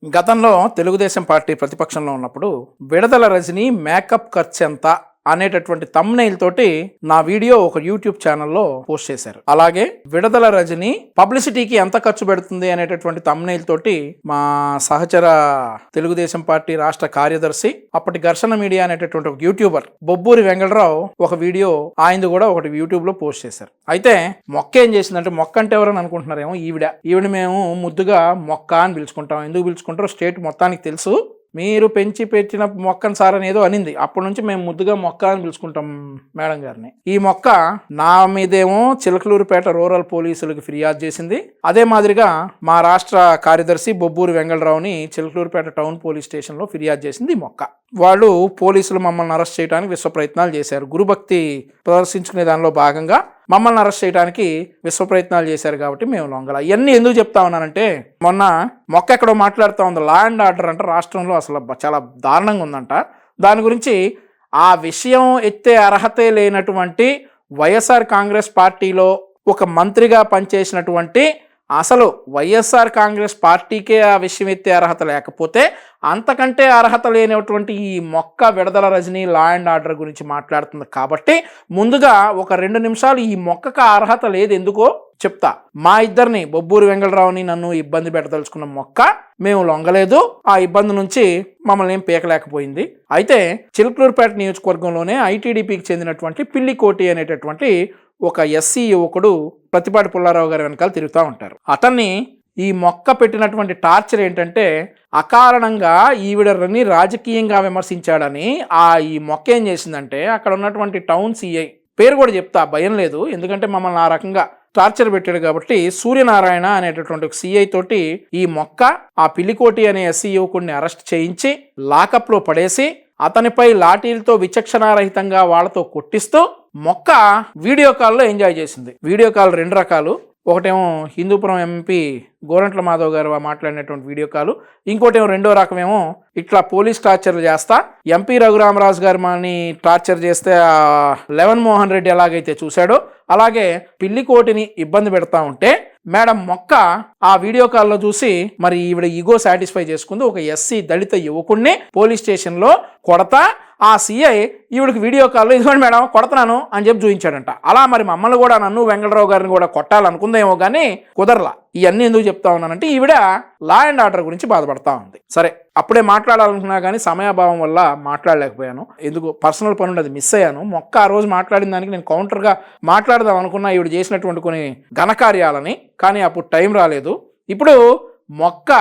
గతంలో తెలుగుదేశం పార్టీ ప్రతిపక్షంలో ఉన్నప్పుడు విడదల రజని మేకప్ ఖర్చు ఎంత అనేటటువంటి థంబ్నెయిల్ తోటి నా వీడియో ఒక యూట్యూబ్ ఛానల్లో పోస్ట్ చేశారు. అలాగే విడదల రజని పబ్లిసిటీకి ఎంత ఖర్చు పెడుతుంది అనేటటువంటి థంబ్నెయిల్ తోటి మా సహచర తెలుగుదేశం పార్టీ రాష్ట్ర కార్యదర్శి అప్పటి ఘర్షణ మీడియా అనేటటువంటి ఒక యూట్యూబర్ బొబ్బూరి వెంగళరావు ఒక వీడియో ఆయనది కూడా ఒకటి యూట్యూబ్ లో పోస్ట్ చేశారు. అయితే మొక్క ఏం చేసిందంటే, మొక్క అంటే ఎవరని అనుకుంటున్నారేమో, ఈవిడ మేము ముద్దుగా మొక్క అని పిలుచుకుంటాం. ఎందుకు పిలుచుకుంటారో స్టేట్ మొత్తానికి తెలుసు. మీరు పెంచి పెట్టిన మొక్కను సార్ అని ఏదో అనింది. అప్పటి నుంచి మేము ముద్దుగా మొక్క అని పిలుచుకుంటాం మేడం గారిని. ఈ మొక్క నా మీదేమో చిలకలూరుపేట రూరల్ పోలీసులకు ఫిర్యాదు చేసింది. అదే మాదిరిగా మా రాష్ట్ర కార్యదర్శి బొబ్బూరి వెంగళరావుని చిలకలూరుపేట టౌన్ పోలీస్ స్టేషన్లో ఫిర్యాదు చేసింది ఈ మొక్క. వాళ్ళు పోలీసులు మమ్మల్ని అరెస్ట్ చేయడానికి విశ్వ ప్రయత్నాలు చేశారు. గురుభక్తి ప్రదర్శించుకునే దానిలో భాగంగా మమ్మల్ని అరెస్ట్ చేయడానికి విశ్వ ప్రయత్నాలు చేశారు. కాబట్టి మేము లొంగల. ఇవన్నీ ఎందుకు చెప్తా ఉన్నానంటే, మొన్న మొక్క ఎక్కడో మాట్లాడుతూ ఉంది, లా అండ్ ఆర్డర్ అంట రాష్ట్రంలో అసలు చాలా దారుణంగా ఉందంట. దాని గురించి ఆ విషయం ఎత్తే అర్హతే లేనటువంటి వైఎస్ఆర్ కాంగ్రెస్ పార్టీలో ఒక మంత్రిగా పనిచేసినటువంటి, అసలు వైఎస్ఆర్ కాంగ్రెస్ పార్టీకే ఆ విషయం ఎత్తే అర్హత లేకపోతే అంతకంటే అర్హత లేనటువంటి ఈ మొక్క విడదల రజని లా అండ్ ఆర్డర్ గురించి మాట్లాడుతుంది. కాబట్టి ముందుగా ఒక 2 నిమిషాలు ఈ మొక్కకు అర్హత లేదు ఎందుకో చెప్తా. మా ఇద్దరిని, బొబ్బూరి వెంగళరావుని నన్ను ఇబ్బంది పెట్టదలుచుకున్న మొక్క మేము లొంగలేదు. ఆ ఇబ్బంది నుంచి మమ్మల్ని ఏం పీకలేకపోయింది. అయితే చిలకలూరుపేట నియోజకవర్గంలోనే ఐటీడీపీకి చెందినటువంటి పిల్లికోటి అనేటటువంటి ఒక ఎస్సీ యువకుడు ప్రతిపాటి పుల్లారావు గారి వెనకాల తిరుగుతూ ఉంటారు. అతన్ని ఈ మొక్క పెట్టినటువంటి టార్చర్ ఏంటంటే, అకారణంగా ఈవిడని రాజకీయంగా విమర్శించాడని ఈ మొక్క ఏం చేసిందంటే, అక్కడ ఉన్నటువంటి టౌన్ సిఐ పేరు కూడా చెప్తా, భయం లేదు, ఎందుకంటే మమ్మల్ని ఆ రకంగా టార్చర్ పెట్టాడు కాబట్టి, సూర్యనారాయణ అనేటటువంటి ఒక సిఐ తోటి ఈ మొక్క ఆ పిల్లికోటి అనే ఎస్సీ యువకుడిని అరెస్ట్ చేయించి లాకప్లో పడేసి అతనిపై లాఠీలతో విచక్షణారహితంగా వాళ్ళతో కొట్టిస్తూ మొక్క వీడియో కాల్లో ఎంజాయ్ చేసింది. వీడియో కాల్ 2 రకాలు. ఒకటేమో హిందూపురం ఎంపీ గోరంట్ల మాధవ్ గారు మాట్లాడినటువంటి వీడియో కాలు, ఇంకోటేమో రెండో రకమేమో ఇట్లా పోలీస్ టార్చర్లు చేస్తా ఎంపీ రఘురామరాజు గారు మాని టార్చర్ చేస్తే లెవెన్ మోహన్ రెడ్డి ఎలాగైతే చూశాడో అలాగే పిల్లికోటిని ఇబ్బంది పెడతా ఉంటే మేడం మొక్క ఆ వీడియో కాల్లో చూసి మరి ఈవిడ ఈగో సాటిస్ఫై చేసుకుంది. ఒక ఎస్సీ దళిత యువకుడిని పోలీస్ స్టేషన్లో కొడతా ఆ సిఐ ఈవిడికి వీడియో కాల్లో ఇదిగోండి మేడం కొడతాను అని చెప్పి చూపించాడంట. అలా మరి మమ్మల్ని కూడా, నన్ను వెంకటరావు గారిని కూడా కొట్టాలనుకుందేమో కానీ కుదరలా. ఇవన్నీ ఎందుకు చెప్తా ఉన్నానంటే, ఈవిడ లా అండ్ ఆర్డర్ గురించి బాధపడతా ఉంది. సరే, అప్పుడే మాట్లాడాలనుకున్నా కానీ సమయాభావం వల్ల మాట్లాడలేకపోయాను. ఎందుకు పర్సనల్ పని ఉండదు, మిస్ అయ్యాను. మొక్క ఆ రోజు మాట్లాడిన దానికి నేను కౌంటర్గా మాట్లాడదాం అనుకున్నా ఈవిడ చేసినటువంటి కొన్ని ఘనకార్యాలని, కానీ అప్పుడు టైం రాలేదు. ఇప్పుడు మొక్క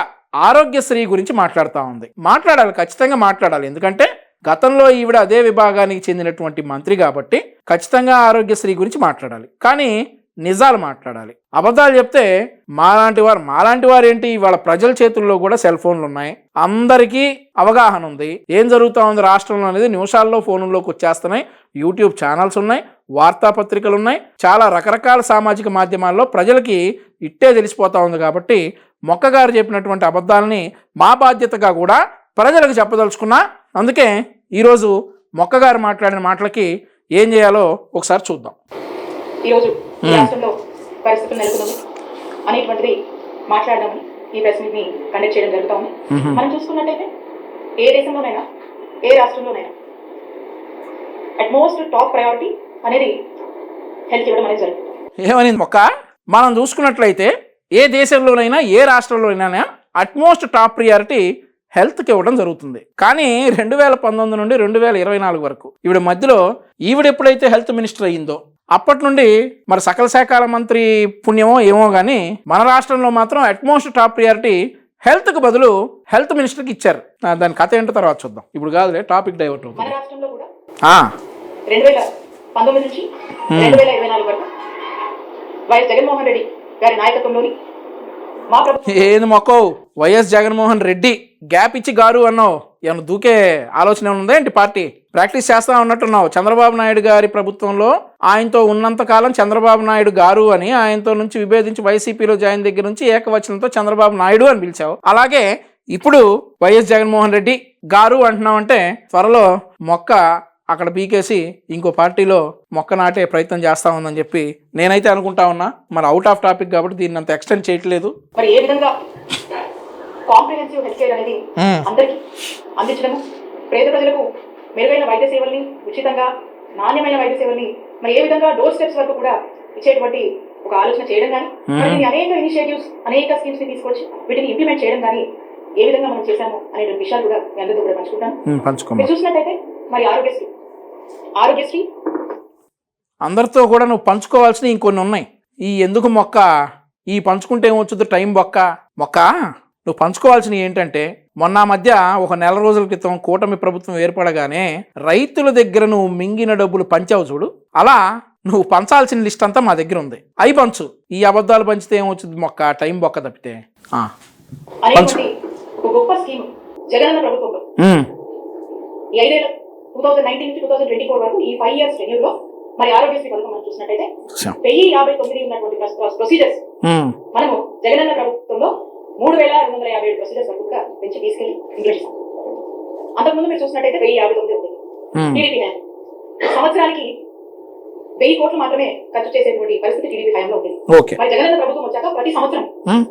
ఆరోగ్యశ్రీ గురించి మాట్లాడుతూ ఉంది. మాట్లాడాలి, ఖచ్చితంగా మాట్లాడాలి. ఎందుకంటే గతంలో ఈవిడ అదే విభాగానికి చెందినటువంటి మంత్రి కాబట్టి ఖచ్చితంగా ఆరోగ్యశ్రీ గురించి మాట్లాడాలి. కానీ నిజాలు మాట్లాడాలి. అబద్ధాలు చెప్తే మాలాంటి వారు ఏంటి, ఇవాళ ప్రజల చేతుల్లో కూడా సెల్ ఫోన్లు ఉన్నాయి, అందరికీ అవగాహన ఉంది. ఏం జరుగుతూ ఉంది రాష్ట్రంలో అనేది నిమిషాల్లో ఫోన్లోకి వచ్చేస్తున్నాయి. యూట్యూబ్ ఛానల్స్ ఉన్నాయి, వార్తాపత్రికలు ఉన్నాయి, చాలా రకరకాల సామాజిక మాధ్యమాల్లో ప్రజలకి ఇట్టే తెలిసిపోతూ ఉంది. కాబట్టి మొక్కగారు చెప్పినటువంటి అబద్ధాలని మా బాధ్యతగా కూడా ప్రజలకు చెప్పదలుచుకున్నా. అందుకే ఈరోజు మొక్కగారు మాట్లాడిన మాటలకి ఏం చేయాలో ఒకసారి చూద్దాం. ఈరోజు రాష్ట్రంలో పరిస్థితులు నెలకొన్నది అనేటువంటిది మాట్లాడదామని ఈ ప్రెస్ మీట్ ని కండక్ట్ చేయడం జరుగుతా ఉంది. మనం చూసుకున్నట్టయితే ఏ దేశంలోనైనా, ఏ రాష్ట్రంలోనైనా అట్మోస్ట్ టాప్ ప్రయారిటీ అనేది హెల్త్ ఇవ్వడం అనేది జరుగుతుంది. ఏమనింది మొక్క? మనం చూసుకున్నట్లయితే ఏ దేశంలోనైనా, ఏ రాష్ట్రంలోనైనా అట్మోస్ట్ టాప్ ప్రియారిటీ హెల్త్కి ఇవ్వడం జరుగుతుంది. కానీ 2019 నుండి 2024 వరకు ఈవిడ మధ్యలో ఈవిడ ఎప్పుడైతే హెల్త్ మినిస్టర్ అయ్యిందో అప్పటి నుండి మరి సకల శాఖల మంత్రి పుణ్యమో ఏమో కానీ మన రాష్ట్రంలో మాత్రం అట్మోస్ట్ టాప్ ప్రియారిటీ హెల్త్కి బదులు హెల్త్ మినిస్టర్కి ఇచ్చారు. దాని కథ ఏంటో తర్వాత చూద్దాం. ఇప్పుడు కాదులే, టాపిక్ డైవర్ట్ అవుతుంది. మన రాష్ట్రంలో కూడా 2019 నుంచి 2024 వరకు వైఎస్ జగన్మోహన్ రెడ్డి గారి నాయకత్వంలోని ఏది మొక్కవు, వైఎస్ జగన్మోహన్ రెడ్డి గ్యాప్ ఇచ్చి గారు అన్నావు. ఏమన్నా దూకే ఆలోచన ఉందా ఏంటి? పార్టీ ప్రాక్టీస్ చేస్తా ఉన్నట్టున్నావు. చంద్రబాబు నాయుడు గారి ప్రభుత్వంలో ఆయనతో ఉన్నంత కాలం చంద్రబాబు నాయుడు గారు అని, ఆయనతో నుంచి విభేదించి వైసీపీలో జాయిన్ దగ్గర నుంచి ఏకవచనంతో చంద్రబాబు నాయుడు అని పిలిచావు. అలాగే ఇప్పుడు వైఎస్ జగన్మోహన్ రెడ్డి గారు అంటున్నావు అంటే త్వరలో మొక్క అక్కడ పీకేసి ఇంకో పార్టీలో మొక్క నాటే ప్రయత్నం చేస్తా ఉందని చెప్పి నేనైతే అనుకుంటా ఉన్నా. మరి అవుట్ ఆఫ్ టాపిక్ కాబట్టి దీన్ని అంత ఎక్స్టెండ్ చేయట్లేదు. మరి ఏ విధంగా కాంప్రిహెన్సివ్ హెల్త్ కేర్ అనేది అందరికీ అందించడము, పేద ప్రజలకు మెరుగైన వైద్య సేవల్ని ఉచితంగా, నాణ్యమైన వైద్య సేవల్ని మరి ఏ విధంగా డోర్ స్టెప్స్ వరకు కూడా ఇచ్చేటువంటి ఒక ఆలోచన చేయడం కానీ, మరి అనేక ఇనిషియేటివ్స్, అనేక స్కీమ్స్ ని తీసుకొచ్చి వీటిని ఇంప్లిమెంట్ చేయడం కానీ ఏ విధంగా మనం చేశాము అనే విషయాలు కూడా మీ అందరితో కూడా పంచుకుంటాను. మీరు చూసినట్టయితే మరి ఆరోగ్యశ్రీ అందరితో కూడా నువ్వు పంచుకోవాల్సినవి ఇంకొన్ని ఉన్నాయి. ఈ ఎందుకు మొక్క, ఈ పంచుకుంటే ఏమొచ్చుద్దు టైం మొక్క నువ్వు పంచుకోవాల్సినవి ఏంటంటే, మొన్న మధ్య ఒక నెల రోజుల క్రితం కూటమి ప్రభుత్వం ఏర్పడగానే రైతుల దగ్గర నువ్వు మింగిన డబ్బులు పంచావు చూడు, అలా నువ్వు పంచాల్సిన లిస్ట్ అంతా మా దగ్గర ఉంది. అవి పంచు. ఈ అబద్ధాలు పంచితే ఏమొచ్చుద్ది మొక్క, టైం బొక్క తప్పితే. ఒక గొప్ప స్కీమ్ జగనన్న ప్రభుత్వంలో ఈ 5 ఏళ్ల 2019 నుంచి 2024 వరకు ఈ 5 years టెన్యూర్లో మరి ఆరోగ్యశ్రీ పథకం మనం చూసినట్టయితే 1059 ఉన్నటువంటి ప్రొసీజర్స్ మనము జగనన్న ప్రభుత్వంలో 3257 ప్రొసీజర్స్ వరకు కూడా పెంచి తీసుకెళ్లి ఇంప్లిమెంట్ చేశాం. అంతకుముందు మీరు చూసినట్టయితే 1059 ఉంది. టీడీపీ హయాంలో సంవత్సరానికి 1000 కోట్లు మాత్రమే ఖర్చు చేసేటువంటి పరిస్థితి టీడీపీ హయాంలో ఉంది. మరి జగనన్న ప్రభుత్వం వచ్చాక ప్రతి సంవత్సరం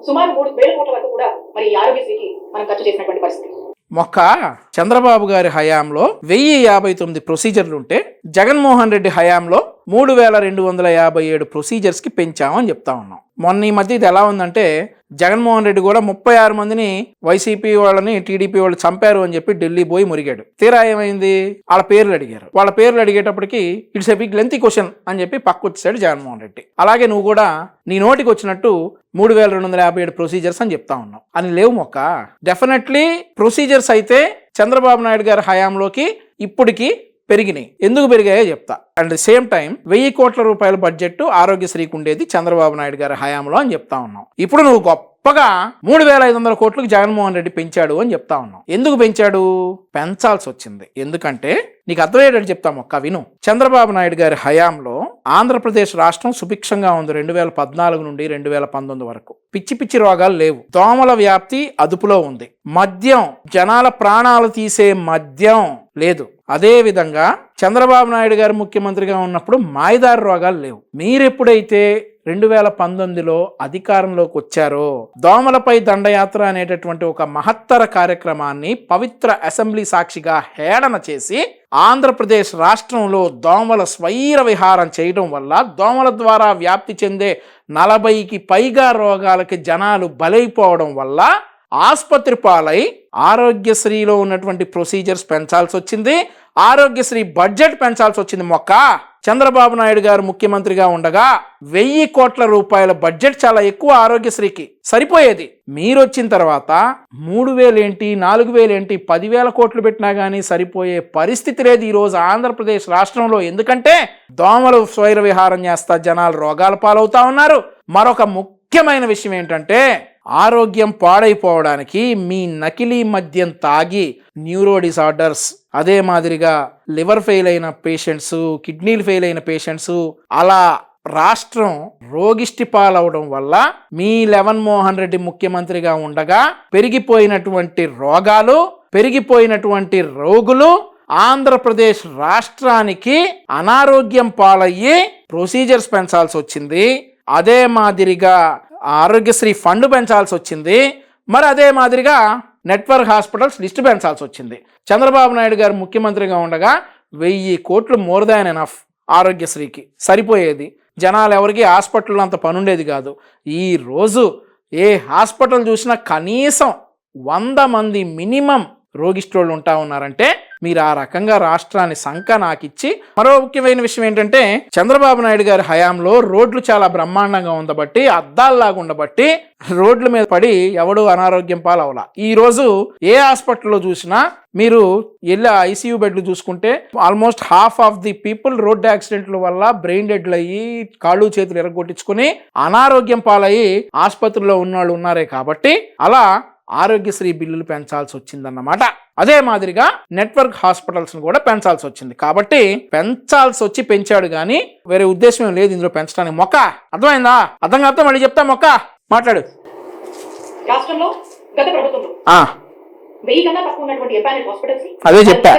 సుమారు 3000 కోట్ల వరకు కూడా మరి ఆరోగ్యశ్రీకి మనం ఖర్చు చేసినటువంటి పరిస్థితి. మొక్క చంద్రబాబు గారి హయాంలో 1059 ప్రొసీజర్లు ఉంటే జగన్మోహన్ రెడ్డి హయాంలో 3257 ప్రొసీజర్స్కి పెంచామని చెప్తా ఉన్నాం. మొన్న ఈ మధ్య ఇది ఎలా ఉందంటే, జగన్మోహన్ రెడ్డి కూడా 36 మందిని వైసీపీ వాళ్ళని టీడీపీ వాళ్ళు చంపారు అని చెప్పి ఢిల్లీ పోయి మురిగాడు. తీరా ఏమైంది, వాళ్ళ పేర్లు అడిగారు. వాళ్ళ పేర్లు అడిగేటప్పటికి it's a big lengthy question అని చెప్పి పక్క వచ్చేసాడు జగన్మోహన్ రెడ్డి. అలాగే నువ్వు కూడా నీ నోటికి వచ్చినట్టు 3257 ప్రొసీజర్స్ అని చెప్తా ఉన్నావు. అని లేవు మొక్క. డెఫినెట్లీ ప్రొసీజర్స్ అయితే చంద్రబాబు నాయుడు గారి హయాంలోకి ఇప్పటికి పెరిగినాయి. ఎందుకు పెరిగాయో చెప్తా. అట్ ది సేమ్ టైం 1000 కోట్ల రూపాయల బడ్జెట్ ఆరోగ్యశ్రీకి ఉండేది చంద్రబాబు నాయుడు గారి హయాంలో అని చెప్తా ఉన్నాం. ఇప్పుడు నువ్వు గొప్పగా 3500 కోట్లకు జగన్మోహన్ రెడ్డి పెంచాడు అని చెప్తా ఉన్నాం. ఎందుకు పెంచాడు? పెంచాల్సి వచ్చింది. ఎందుకంటే నీకు అర్థమయ్యేటట్టు చెప్తాం ఒక్క విను. చంద్రబాబు నాయుడు గారి హయాంలో ఆంధ్రప్రదేశ్ రాష్ట్రం సుభిక్షంగా ఉంది 2014 నుండి 2019 వరకు. పిచ్చి పిచ్చి రోగాలు లేవు. దోమల వ్యాప్తి అదుపులో ఉంది. మద్యం, జనాల ప్రాణాలు తీసే మద్యం లేదు. అదే విధంగా చంద్రబాబు నాయుడు గారు ముఖ్యమంత్రిగా ఉన్నప్పుడు మాయదారి రోగాలు లేవు. మీరెప్పుడైతే 2019లో అధికారంలోకి వచ్చారో దోమలపై దండయాత్ర అనేటటువంటి ఒక మహత్తర కార్యక్రమాన్ని పవిత్ర అసెంబ్లీ సాక్షిగా హేళన చేసి ఆంధ్రప్రదేశ్ రాష్ట్రంలో దోమల స్వైర విహారం చేయడం వల్ల దోమల ద్వారా వ్యాప్తి చెందే 40కి పైగా రోగాలకి జనాలు బలైపోవడం వల్ల ఆసుపత్రి పాలై ఆరోగ్యశ్రీలో ఉన్నటువంటి ప్రొసీజర్స్ పెంచాల్సి వచ్చింది. ఆరోగ్యశ్రీ బడ్జెట్ పెంచాల్సి వచ్చింది. మొక్క చంద్రబాబు నాయుడు గారు ముఖ్యమంత్రిగా ఉండగా 1000 కోట్ల రూపాయల బడ్జెట్ చాలా ఎక్కువ ఆరోగ్యశ్రీకి సరిపోయేది. మీరు వచ్చిన తర్వాత 3000 ఏంటి, 4000 ఏంటి, 10,000 కోట్లు పెట్టినా కానీ సరిపోయే పరిస్థితి లేదు ఈరోజు ఆంధ్రప్రదేశ్ రాష్ట్రంలో. ఎందుకంటే దోమలు స్వైర విహారం చేస్తా జనాలు రోగాల పాలవుతా ఉన్నారు. మరొక ముఖ్యమైన విషయం ఏంటంటే, ఆరోగ్యం పాడైపోవడానికి మీ నకిలీ మద్యం తాగి న్యూరో డిసార్డర్స్, అదే మాదిరిగా లివర్ ఫెయిల్ అయిన పేషెంట్స్, కిడ్నీలు ఫెయిల్ అయిన పేషెంట్స్, అలా రాష్ట్రం రోగిష్టి పాలవడం వల్ల మీ జగన్మోహన్ రెడ్డి ముఖ్యమంత్రిగా ఉండగా పెరిగిపోయినటువంటి రోగాలు, పెరిగిపోయినటువంటి రోగులు ఆంధ్రప్రదేశ్ రాష్ట్రానికి అనారోగ్యం పాలయ్యి ప్రొసీజర్స్ పెంచాల్సి వచ్చింది. అదే మాదిరిగా ఆరోగ్యశ్రీ ఫండ్ పెంచాల్సి వచ్చింది. మరి అదే మాదిరిగా నెట్వర్క్ హాస్పిటల్స్ లిస్టు పెంచాల్సి వచ్చింది. చంద్రబాబు నాయుడు గారు ముఖ్యమంత్రిగా ఉండగా 1000 కోట్లు మోర్ దాన్ ఎనఫ్ ఆరోగ్యశ్రీకి సరిపోయేది. జనాలు ఎవరికి హాస్పిటల్లో అంత పనుండేది కాదు. ఈరోజు ఏ హాస్పిటల్ చూసినా కనీసం 100 మంది మినిమం రోగిష్ఠులు ఉంటా ఉన్నారంటే మీరు ఆ రకంగా రాష్ట్రాన్ని సంక నాకిచ్చి. మరో ముఖ్యమైన విషయం ఏంటంటే, చంద్రబాబు నాయుడు గారి హయాంలో రోడ్లు చాలా బ్రహ్మాండంగా ఉండబట్టి, అద్దాల్లాగా ఉండబట్టి రోడ్ల మీద పడి ఎవడు అనారోగ్యం పాలవలా. ఈ రోజు ఏ హాస్పిటల్లో చూసినా మీరు వెళ్ళి ఐసీయూ బెడ్లు చూసుకుంటే almost half of the people road యాక్సిడెంట్ల వల్ల బ్రెయిన్ డెడ్లు అయ్యి కాళ్ళు చేతులు ఎరగొట్టించుకుని అనారోగ్యం పాలయ్యి ఆసుపత్రిలో ఉన్నవాళ్ళు ఉన్నారే. కాబట్టి అలా ఆరోగ్యశ్రీ బిల్లులు పెంచాల్సి వచ్చిందన్నమాట. అదే మాదిరిగా నెట్వర్క్ హాస్పిటల్స్ కూడా పెంచాల్సి వచ్చింది. కాబట్టి పెంచాల్సి వచ్చి పెంచాడు కానీ వేరే ఉద్దేశం ఏం లేదు ఇందులో పెంచడానికి. మొక్క అర్థమైందా? అర్థం కాకపోతే మళ్ళీ చెప్తా. మొక్క మాట్లాడు. రాష్ట్రంలో గత ప్రభుత్వంలో 1000 కన్నా తక్కువ ఉన్నటువంటి ఎంపానల్ హాస్పిటల్స్ అదే చెప్పా.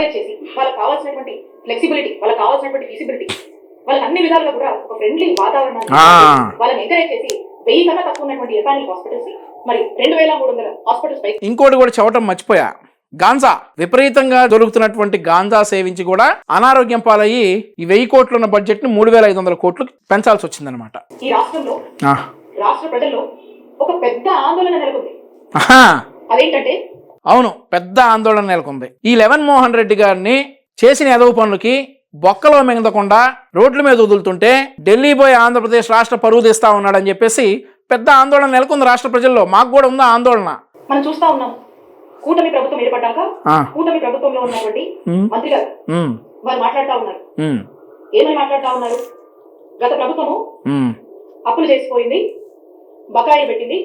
వాళ్ళకి కావాల్సినటువంటి ఫ్లెక్సిబిలిటీ, వాళ్ళకి కావాల్సినటువంటి ఫీజిబిలిటీ, వాళ్ళకి అన్ని విధాలుగా కూడా ఒక ఫ్రెండ్లీ వాతావరణాన్ని వాళ్ళని ఎంకరేజ్ చేసి 1000 కన్నా తక్కువ ఉన్నటువంటి ఎంపానల్ హాస్పిటల్స్ మరి 2300 హాస్పిటల్స్ పై ఇంకోటి కూడా చెప్పడం మర్చిపోయా, గాంజా విపరీతంగా దొరుకుతున్నటువంటి గాంజా సేవించి కూడా అనారోగ్యం పాలయ్యి ఈ 1000 కోట్లు ఉన్న బడ్జెట్ ని 3500 కోట్లు పెంచాల్సి వచ్చిందనమాట. ఈ రాష్ట్రంలో రాష్ట్ర ప్రజల్లో ఒక పెద్ద ఆందోళన నెలకొంది. అదేంటంటే అవును, పెద్ద ఆందోళన నెలకొంది. ఈ జగన్మోహన్ రెడ్డి గారిని చేసిన ఎదవ పనులకి బొక్కలో మింగకుండా రోడ్ల మీద వదులుతుంటే ఢిల్లీ పోయి ఆంధ్రప్రదేశ్ రాష్ట్ర పరువు తీస్తా ఉన్నాడని చెప్పేసి పెద్ద ఆందోళన నెలకొంది రాష్ట్ర ప్రజల్లో. మాకు కూడా ఉందా ఆందోళన. మనం చూస్తా ఉన్నాం, కూటమి ప్రభుత్వం ఏర్పడ్డాక కూటమి ప్రభుత్వంలో ఉన్నటువంటి మంత్రి గారు వారు మాట్లాడుతూ ఉన్నారు. ఏమని మాట్లాడుతూ ఉన్నారు? గత ప్రభుత్వము అప్పులు చేసిపోయింది, బకాయిలు పెట్టింది,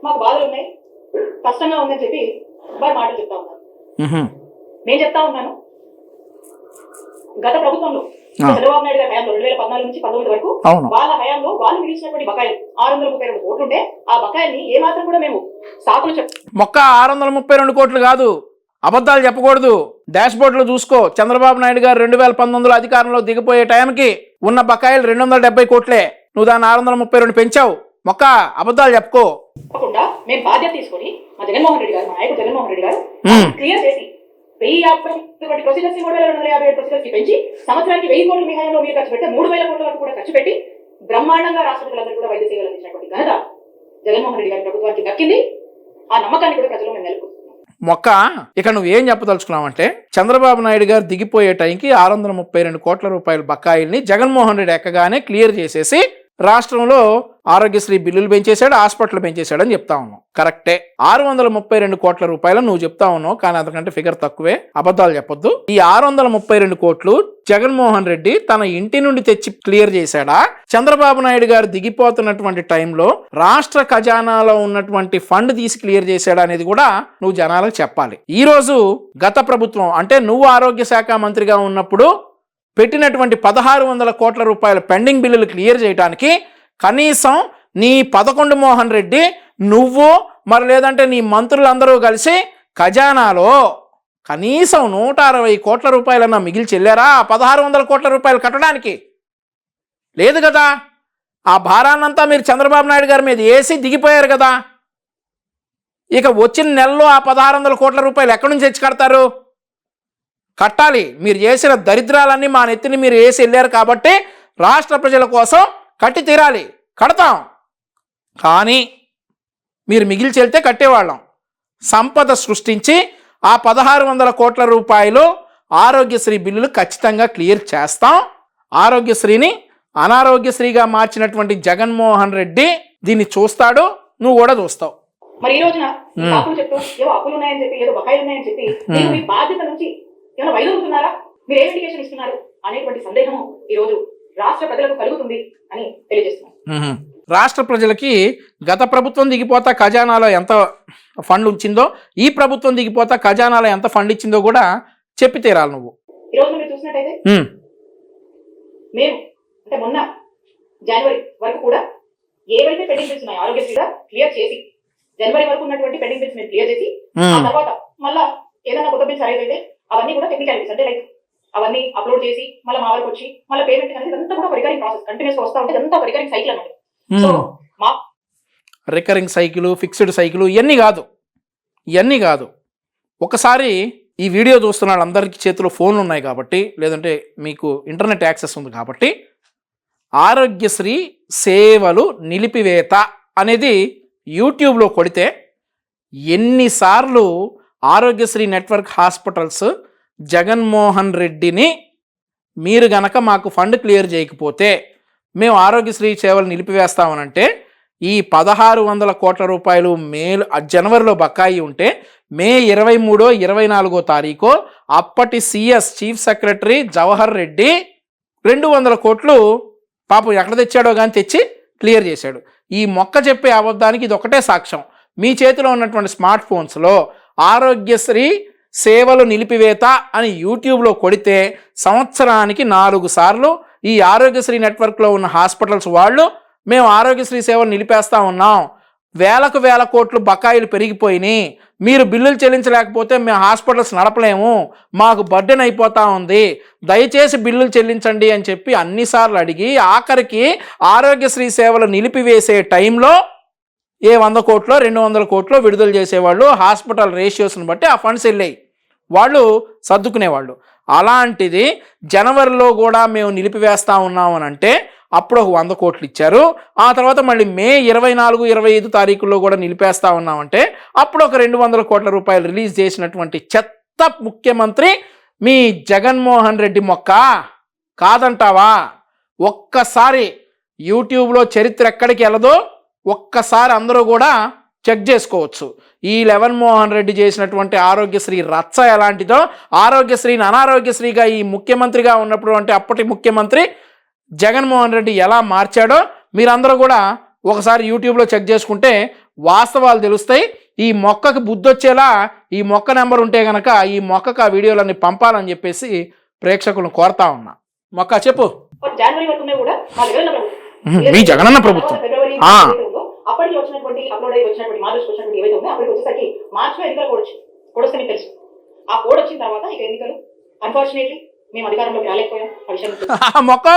మాకు బాధలు ఉన్నాయి, కష్టంగా ఉందని చెప్పి వారు మాటలు చెప్తా ఉన్నారు. నేను చెప్తా ఉన్నాను, గత ప్రభుత్వంలో చంద్రబాబు నాయుడు గారి హయాంలో 2014 నుంచి 19 వరకు వాళ్ళ హయాంలో వాళ్ళు మిగిలిచినటువంటి బకాయిలు 632 కోట్లు ఉంటే ఆ బకాయిల్ని ఏ మాత్రం కూడా మేము సాకులు మొక్క 632 కోట్లు కాదు, అబద్ధాలు చెప్పకూడదు. డాష్ బోర్డ్ లో చూసుకో, చంద్రబాబు నాయుడు గారు 2019 అధికారంలో దిగిపోయే టైంకి ఉన్న బకాయిలు 270 కోట్లే. నువ్వు దాన్ని 632 పెంచావు. మొక్క అబద్ధాలు చెప్పుకో. తప్పకుండా మేము బాధ్యత తీసుకొని మా జగన్మోహన్ రెడ్డి గారు, మా నాయకుడు జగన్మోహన్ రెడ్డి గారు క్లియర్ చేసి 1050 ప్రొసీజర్స్ 3257 ప్రొసీజర్స్ పెంచి సంవత్సరానికి 1000 కోట్లు మీ హయాంలో మీరు ఖర్చు పెట్టి 3000 కోట్ల వరకు కూడా ఖర్చు పెట్టి బ్రహ్మాండంగా రాష్ట్ర ప్రజలందరూ కూడా వైద్య సేవలు అందించినటువంటి ఘనత జగన్మోహన్ రెడ్డి గారి ప్రభుత్వానికి దక్కింది. ఆ నమ్మకాన్ని కూడా ప్రజలు మేము నెలకొల్పుతున్నాం. మొక్క ఇక నువ్వు ఏం చెప్పదలుచుకున్నావంటే, చంద్రబాబు నాయుడు గారు దిగిపోయే టైంకి 632 కోట్ల రూపాయల బకాయిల్ని జగన్మోహన్ రెడ్డి ఎక్కగానే క్లియర్ చేసేసి రాష్ట్రంలో ఆరోగ్యశ్రీ బిల్లులు పెంచేశాడు, హాస్పిటల్ పెంచేశాడు అని చెప్తా ఉన్నావు. కరెక్టే, 632 కోట్ల రూపాయలు నువ్వు చెప్తా ఉన్నావు, కానీ అంతకంటే ఫిగర్ తక్కువే. అబద్ధాలు చెప్పొద్దు. ఈ 632 కోట్లు జగన్మోహన్ రెడ్డి తన ఇంటి నుండి తెచ్చి క్లియర్ చేశాడా, చంద్రబాబు నాయుడు గారు దిగిపోతున్నటువంటి టైంలో రాష్ట్ర ఖజానాలో ఉన్నటువంటి ఫండ్ తీసి క్లియర్ చేశాడా అనేది కూడా నువ్వు జనాలకు చెప్పాలి. ఈ రోజు గత ప్రభుత్వం అంటే నువ్వు ఆరోగ్య శాఖ మంత్రిగా ఉన్నప్పుడు పెట్టినటువంటి 1600 కోట్ల రూపాయల పెండింగ్ బిల్లులు క్లియర్ చేయడానికి కనీసం నీ 11 మోహన్ రెడ్డి, నువ్వు మరి లేదంటే నీ మంత్రులందరూ కలిసి ఖజానాలో కనీసం 160 కోట్ల రూపాయలన్నా మిగిలి చెల్లారా 1600 కోట్ల రూపాయలు కట్టడానికి? లేదు కదా. ఆ భారాన్నంతా మీరు చంద్రబాబు నాయుడు గారి మీద వేసి దిగిపోయారు కదా. ఇక వచ్చిన నెలలో ఆ 1600 కోట్ల రూపాయలు ఎక్కడి నుంచి తెచ్చి కడతారు? కట్టాలి. మీరు చేసిన దరిద్రాలన్నీ మా నెత్తిని మీరు వేసి వెళ్ళారు కాబట్టి రాష్ట్ర ప్రజల కోసం కట్టి తీరాలి. కడతాం, కానీ మీరు మిగిల్చి వెళ్తే కట్టేవాళ్ళం. సంపద సృష్టించి ఆ 1600 కోట్ల రూపాయలు ఆరోగ్యశ్రీ బిల్లులు ఖచ్చితంగా క్లియర్ చేస్తాం. ఆరోగ్యశ్రీని అనారోగ్యశ్రీగా మార్చినటువంటి జగన్మోహన్ రెడ్డి దీన్ని చూస్తాడు, నువ్వు కూడా చూస్తావు. మరి ఈ రోజున అప్పులు చెప్తూ ఏవో అప్పులు ఉన్నాయని చెప్పి, ఏదో బకాయిలు ఉన్నాయని చెప్పి మీరు మీ బాధ్యత నుంచి ఏమైనా వైదొలుగుతున్నారా, మీరు ఏం ఇండికేషన్ ఇస్తున్నారు అనేటువంటి సందేహము ఈ రోజు రాష్ట్ర ప్రజలకు కలుగుతుంది అని తెలియజేస్తున్నాం. రాష్ట్ర ప్రజలకి గత ప్రభుత్వం దిగిపోతా ఖజానాలో ఎంత ఫండ్ ఉంచిందో, ఈ ప్రభుత్వం దిగిపోతా ఖజానాలో ఎంత ఫండ్ ఇచ్చిందో కూడా చెప్పి తీరాలి నువ్వు. ఈ రోజు మీరు చూసినట్టయితే మేము అంటే మొన్న జనవరి వరకు కూడా ఏవైతే పెండింగ్ బిల్స్ ఉన్నాయో ఆరోగ్యశ్రీగా క్లియర్ చేసి, జనవరి వరకు ఉన్నటువంటి పెండింగ్ బిల్స్ మేము క్లియర్ చేసి, ఆ తర్వాత మళ్ళా ఏదైనా కొత్త బిల్స్ అరైజ్ అయితే అవన్నీ కూడా టెక్నికాలిటీస్ అంటే లైక్ అవన్నీ అప్లోడ్ చేసి మళ్ళీ మా వరకు వచ్చి మళ్ళీ పేమెంట్ అనేది ఇదంతా కూడా రికరింగ్ ప్రాసెస్ కంటిన్యూస్ గా వస్తూ ఉంటే ఇదంతా రికరింగ్ సైకిల్ అన్నమాట. సో మా రికరింగ్ సైకిల్, ఫిక్స్డ్ సైకిల్ ఇవన్నీ కాదు. ఒకసారి ఈ వీడియో చూస్తున్న వాళ్ళందరికీ చేతిలో ఫోన్లు ఉన్నాయి కాబట్టి, లేదంటే మీకు ఇంటర్నెట్ యాక్సెస్ ఉంది కాబట్టి, ఆరోగ్యశ్రీ సేవలు నిలిపివేత అనేది యూట్యూబ్లో కొడితే ఎన్నిసార్లు ఆరోగ్యశ్రీ నెట్వర్క్ హాస్పిటల్స్ జగన్మోహన్ రెడ్డిని మీరు గనక మాకు ఫండ్ క్లియర్ చేయకపోతే మేము ఆరోగ్యశ్రీ సేవలు నిలిపివేస్తామనంటే, ఈ 1600 కోట్ల రూపాయలు జనవరిలో బకాయి ఉంటే మే 23, 24 తారీఖు అప్పటి CS chief secretary Jawahar Reddy 200 కోట్లు పాపం ఎక్కడ తెచ్చాడో కానీ తెచ్చి క్లియర్ చేశాడు. ఈ మొక్క చెప్పే అబద్ధానికి ఇది ఒకటే సాక్ష్యం. మీ చేతిలో ఉన్నటువంటి స్మార్ట్ ఫోన్స్లో ఆరోగ్యశ్రీ సేవలు నిలిపివేత అని యూట్యూబ్లో కొడితే సంవత్సరానికి 4 సార్లు ఈ ఆరోగ్యశ్రీ నెట్వర్క్లో ఉన్న హాస్పిటల్స్ వాళ్ళు మేము ఆరోగ్యశ్రీ సేవలు నిలిపేస్తా ఉన్నాం, వేల కోట్లు బకాయిలు పెరిగిపోయినాయి, మీరు బిల్లులు చెల్లించలేకపోతే మేము హాస్పిటల్స్ నడపలేము, మాకు బర్డెన్ అయిపోతా ఉంది, దయచేసి బిల్లులు చెల్లించండి అని చెప్పి అన్నిసార్లు అడిగి ఆఖరికి ఆరోగ్యశ్రీ సేవలు నిలిపివేసే టైంలో ఏ 100 కోట్లో 200 కోట్లో విడుదల చేసేవాళ్ళు, హాస్పిటల్ రేషియోస్ని బట్టి ఆ ఫండ్స్ వెళ్ళాయి, వాళ్ళు సర్దుకునేవాళ్ళు. అలాంటిది జనవరిలో కూడా మేము నిలిపివేస్తా ఉన్నాం అని అంటే అప్పుడు ఒక 100 కోట్లు ఇచ్చారు. ఆ తర్వాత మళ్ళీ మే 24, 25 తారీఖుల్లో కూడా నిలిపేస్తా ఉన్నామంటే అప్పుడు ఒక 200 కోట్ల రూపాయలు రిలీజ్ చేసినటువంటి చెత్త ముఖ్యమంత్రి మీ జగన్మోహన్ రెడ్డి మొక్క కాదంటావా? ఒక్కసారి యూట్యూబ్లో చరిత్ర ఎక్కడికి వెళ్ళదో ఒక్కసారి అందరూ కూడా చెక్ చేసుకోవచ్చు. ఈ జగన్మోహన్ రెడ్డి చేసినటువంటి ఆరోగ్యశ్రీ రచ్చ ఎలాంటిదో, ఆరోగ్యశ్రీని అనారోగ్యశ్రీగా ఈ ముఖ్యమంత్రిగా ఉన్నప్పుడు అంటే అప్పటి ముఖ్యమంత్రి జగన్మోహన్ రెడ్డి ఎలా మార్చాడో మీరందరూ కూడా ఒకసారి యూట్యూబ్లో చెక్ చేసుకుంటే వాస్తవాలు తెలుస్తాయి. ఈ మొక్కకు బుద్ధి వచ్చేలా ఈ మొక్క నెంబర్ ఉంటే కనుక ఈ మొక్కకు ఆ వీడియోలన్నీ పంపాలని చెప్పేసి ప్రేక్షకులను కోరుతా ఉన్నా. మొక్క చెప్పు. జనవరి వరకు కూడా మీ జగనన్న ప్రభుత్వం అప్పటికి వచ్చినటువంటి అప్లోడ్ అయ్యి వచ్చినటువంటి మా దృష్టికి వచ్చినటువంటి ఏవైతే ఉందో అప్పటికి వచ్చేసరికి మార్చిలో ఎన్నికలు కోడ్ వచ్చింది. కోడ్ వస్తే మీకు తెలుసు. ఆ కోడ్ వచ్చిన తర్వాత ఇక ఎన్నికలు అన్ఫార్చునేట్లీ మేము అధికారంలోకి రాలేకపోయాం. ఆ విషయం మొక్క